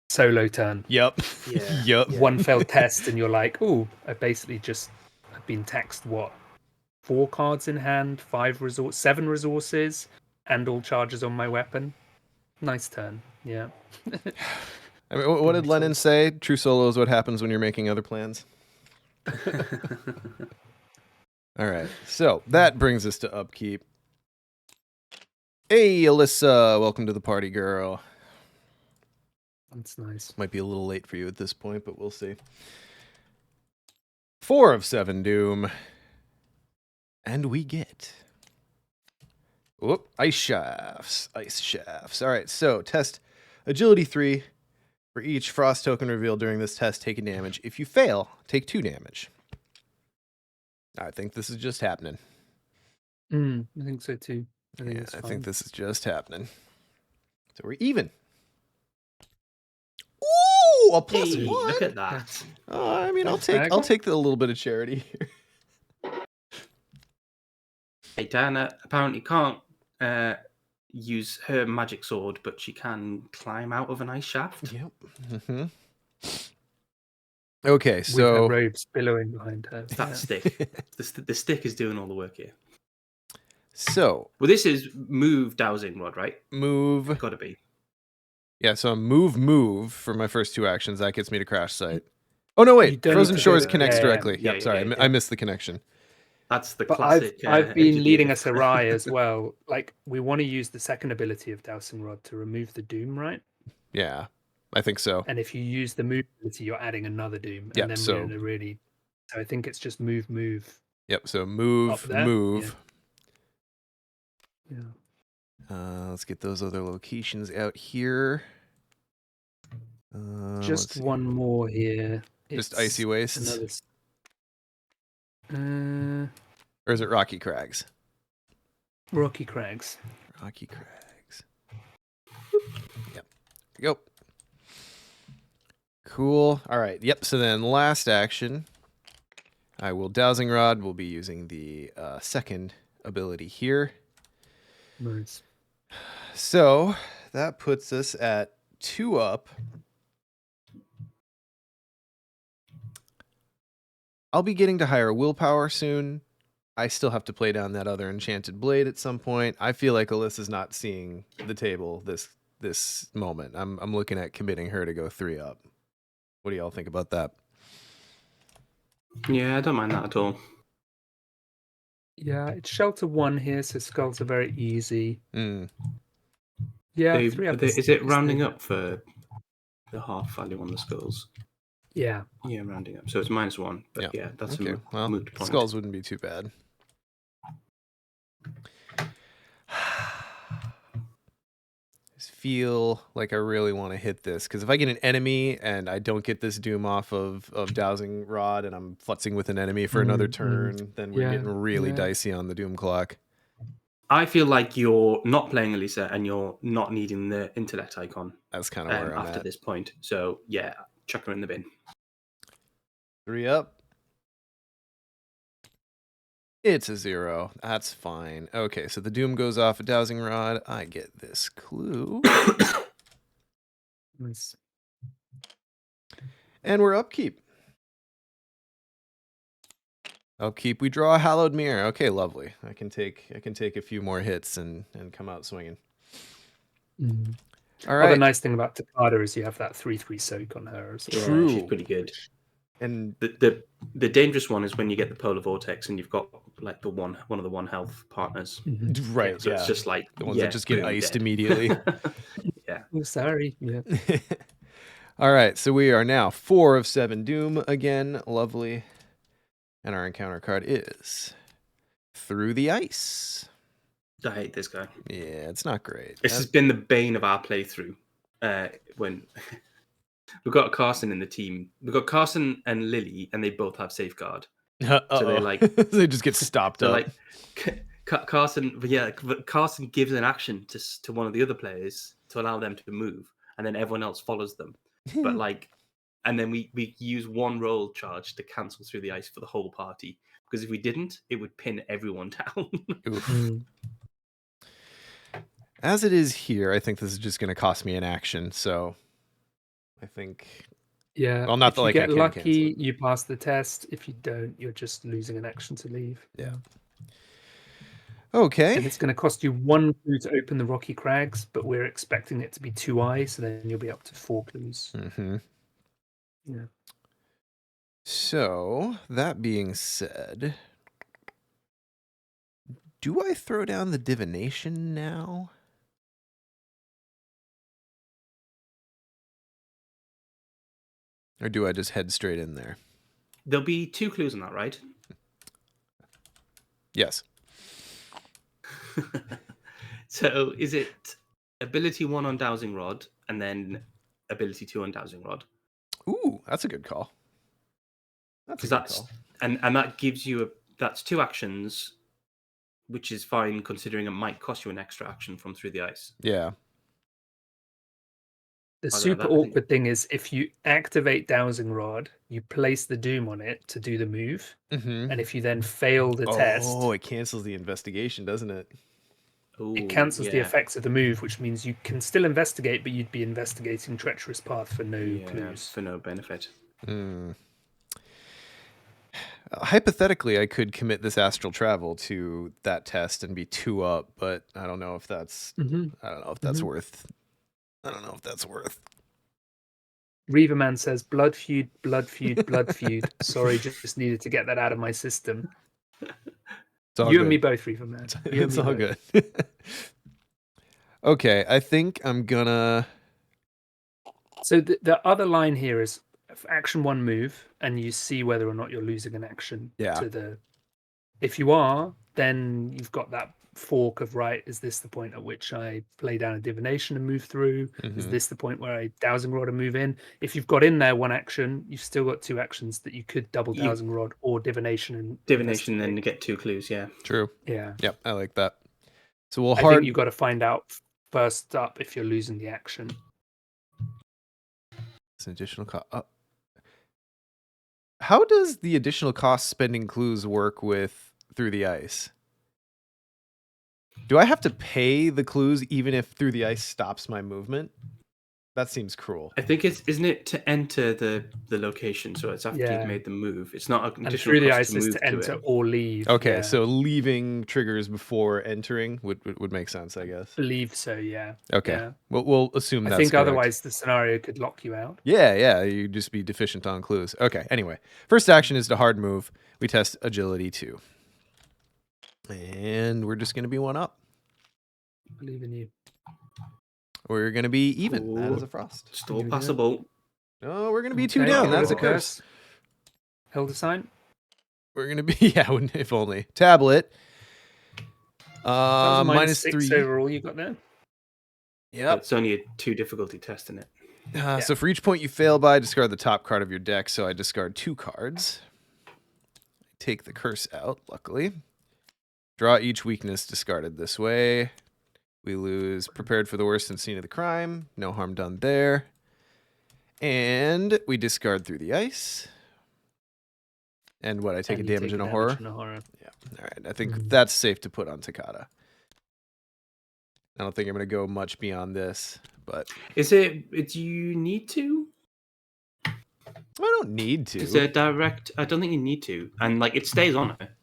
solo turn. Yep. Yeah. Yep. One failed test, and you're like, "Ooh, I basically just have been taxed. What? 4 cards in hand, 7 resources, and all charges on my weapon. Nice turn. Yeah." I mean, what did Lennon say? True solo is what happens when you're making other plans. All right. So that brings us to upkeep. Hey, Alyssa. Welcome to the party, girl. That's nice. Might be a little late for you at this point, but we'll see. 4 of 7 doom. And we get Whoop, ice shafts. Ice shafts. All right, so test agility 3. For each frost token revealed during this test, take a damage. If you fail, take 2 damage. I think this is just happening. I think so too. I think Yeah, it's I fine. think this is just happening. So we're even. Ooh, a plus Hey, 1. look at that. I mean, Thanks, Mag. I'll take the little bit of charity here. Hey, Diana apparently can't use her magic sword, but she can climb out of an ice shaft. Yep. Mm-hmm. Okay, With her so robes billowing behind her. It's that stick. The stick is doing all the work here. so Well, this is move dowsing rod, right? move. Gotta be. Yeah, so move for my first 2 actions. That gets me to crash site. Oh no, You wait. don't Frozen need to Shores do it. connects Yeah, directly. yeah, Yep, sorry, yeah, I missed the connection. That's the But classic. I've been AGD leading a of- Sarai as well. Like, we want to use the second ability of Dowsing Rod to remove the Doom, right? Yeah, I think so. And if you use the move ability, you're adding another Doom. Yep, And then we're in a really. So I think it's just move. Yep, so Up move, there? move. Yeah. Let's get those other locations out here. Just let's see. one more here. Just It's icy wastes, another. or is it Rocky Crags? Rocky Crags. Rocky Crags. Yep. There we go. Cool. All right. Yep. So then last action, I will Dowsing Rod. We'll be using the second ability here. Nice. So that puts us at 2 up. I'll be getting to higher willpower soon. I still have to play down that other enchanted blade at some point. I feel like Alyssa's not seeing the table this moment. I'm looking at committing her to go 3 up. What do y'all think about that? Yeah, I don't mind that at all. Yeah, it's shelter 1 here, so skulls are very easy. Mm. Yeah, 3 up. Is it rounding up for the half value on the skulls? Yeah. Yeah, rounding up. So it's -1. But yeah, that's Okay. a moot point. Skulls wouldn't be too bad. Just feel like I really want to hit this, because if I get an enemy and I don't get this doom off of Dowsing Rod and I'm futzing with an enemy for another turn, then we're getting really dicey on the doom clock. I feel like you're not playing Elisa and you're not needing the intellect icon. That's kind of where I'm after at. this point. So yeah, chuck her in the bin. 3 up. It's a 0. That's fine. Okay, so the doom goes off a Dowsing Rod. I get this clue. Nice. And we're upkeep. Upkeep. We draw a Hallowed Mirror. Okay, lovely. I can take a few more hits and come out swinging. Mm. All right. The nice thing about Takada is you have that 3/3 soak on her as well. True. She's pretty good. And the dangerous one is when you get the polar vortex and you've got like one of the 1 health partners. right, Yeah, so it's just like the ones that just get boom, iced dead. immediately. Yeah. Oh, sorry. Yeah. All right, so we are now 4 of 7 doom again. Lovely. And our encounter card is Through the Ice. I hate this guy. Yeah, it's not great. This has been the bane of our playthrough. When we've got Carson in the team, we've got Carson and Lily, and they both have safeguard. So they're like they just get stopped up. Like Carson, but Carson gives an action to one of the other players to allow them to move, and then everyone else follows them. But like, and then we use 1 roll charge to cancel through the ice for the whole party, because if we didn't, it would pin everyone down. Oof. As it is here, I think this is just going to cost me an action. So I think. Yeah. Well, not if that you like I get can lucky, cancel it. you pass the test. If you don't, you're just losing an action to leave. Yeah. Okay. And it's going to cost you 1 clue to open the Rocky Crags, but we're expecting it to be 2 eyes, so then you'll be up to 4 clues. Mm-hmm. Yeah. So that being said, do I throw down the divination now? Or do I just head straight in there? There'll be 2 clues on that, right? Yes. So is it ability 1 on Dowsing Rod and then ability 2 on Dowsing Rod? Ooh, that's a good call. That's a Because good that's call. and that gives you that's 2 actions, which is fine considering it might cost you an extra action from through the ice. Yeah. The I don't know, super that- I think- awkward thing is if you activate Dowsing Rod, you place the Doom on it to do the move. Mm-hmm. And if you then fail the test, Oh, it cancels the investigation, doesn't it? it Ooh, cancels the yeah. effects of the move, which means you can still investigate, but you'd be investigating Treacherous Path for no Yeah, clues. for no benefit. Hmm. Hypothetically, I could commit this astral travel to that test and be 2 up, but I don't know if that's Mhm. I don't know if that's Mhm. worth. I don't know if that's worth. Reaverman says, blood feud, blood feud, blood feud. Sorry, just needed to get that out of my system. It's all You good. and me both, Reaverman. You and It's me all both. good. Okay, I think I'm gonna. So the other line here is action 1 move, and you see whether or not you're losing an action Yeah. to the. If you are, then you've got that fork of, right, is this the point at which I play down a divination and move through? Is Mhm. this the point where I dowsing rod and move in? If you've got in there 1 action, you've still got 2 actions that you could double You- dowsing rod or divination and Divination, then you investigate. get 2 clues, yeah. True. Yeah. Yep, I like that. So we'll I hard. think you've got to find out first up if you're losing the action. It's an additional cost. How does the additional cost spending clues work with Through the Ice? Do I have to pay the clues even if Through the Ice stops my movement? That seems cruel. I think isn't it to enter the location, so it's after Yeah. you've made the move. It's not an And additional through the cost ice to is move to to enter it. or leave. Okay, yeah. so leaving triggers before entering would make sense, I guess. Believe so, yeah. Okay, Yeah. we'll assume I that's think correct. otherwise the scenario could lock you out. Yeah, you'd just be deficient on clues. Okay, anyway. First action is to hard move. We test agility 2. And we're just going to be 1 up. Believe in you. We're going to be even. That is Ooh. a frost. Still Here we go. possible. No, we're going to be 2 Okay, down. get rid That's of a the curse. Elder sign. We're going to be, yeah, if only. Tablet. That was a minus -6 3. overall you got there. Yep. It's only a 2 difficulty test in it. So for each point you fail by, discard the top card of your deck. So I discard 2 cards. Take the curse out, luckily. Draw each weakness discarded this way. We lose prepared for the worst and scene of the crime. No harm done there. And we discard Through the Ice. And what, I take And a you damage take and a damage horror? and a horror. Yeah. All right. I think Mhm. that's safe to put on Takata. I don't think I'm going to go much beyond this, but Is it? Do you need to? I don't need to. Is there direct? I don't think you need to, and like it stays on her.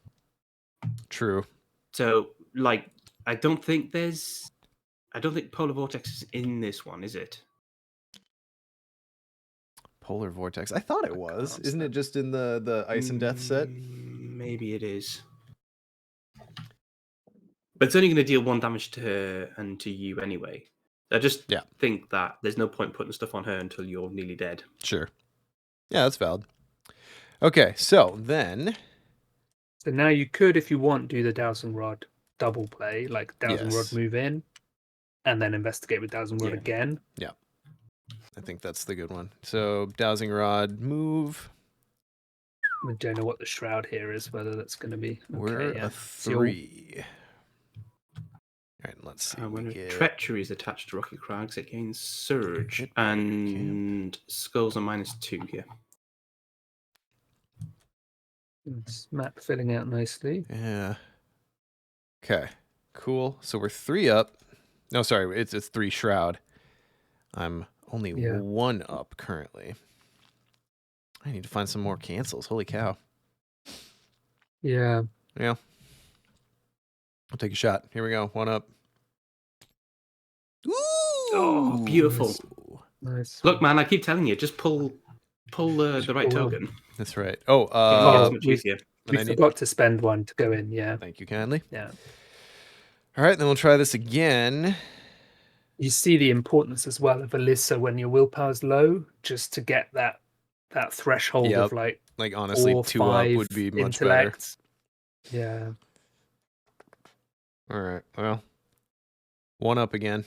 True. So like, I don't think Polar Vortex is in this one, is it? Polar Vortex. I thought it was. can't Isn't it stand- just in the Ice and Death set? Maybe it is. But it's only going to deal 1 damage to her and to you anyway. I just Yeah. think that there's no point putting stuff on her until you're nearly dead. Sure. Yeah, that's valid. Okay, so then So now you could, if you want, do the dowsing rod double play, like dowsing rod Yes. move in, and then investigate with dowsing rod Yeah. again. I think that's the good one. So Dowsing Rod move. We don't know what the shroud here is, whether that's going to be. We're Okay, yeah. a So you'll- 3. All right, let's see. When We get treachery is attached to Rocky Crags, it gains Surge Hit by and Skulls are -2 here. It's map filling out nicely. Yeah. Okay. Cool. So we're 3 up. No, sorry, it's 3 shroud. I'm only Yeah. 1 up currently. I need to find some more cancels. Holy cow. Yeah. Yeah. I'll take a shot. Here we go. 1 up. Ooh! Oh, beautiful. Nice. Look, man, I keep telling you, just pull the right pull token. That's right. Oh, It gets Oh, much we- easier. We and I need. forgot to spend 1 to go in. Yeah. Thank you kindly. Yeah. All right, then we'll try this again. You see the importance as well of Alyssa when your willpower's low, just to get that threshold Yep. of like Like honestly, 4, 2 up 5 would be much better. intellect. Yeah. All right. Well, One up again.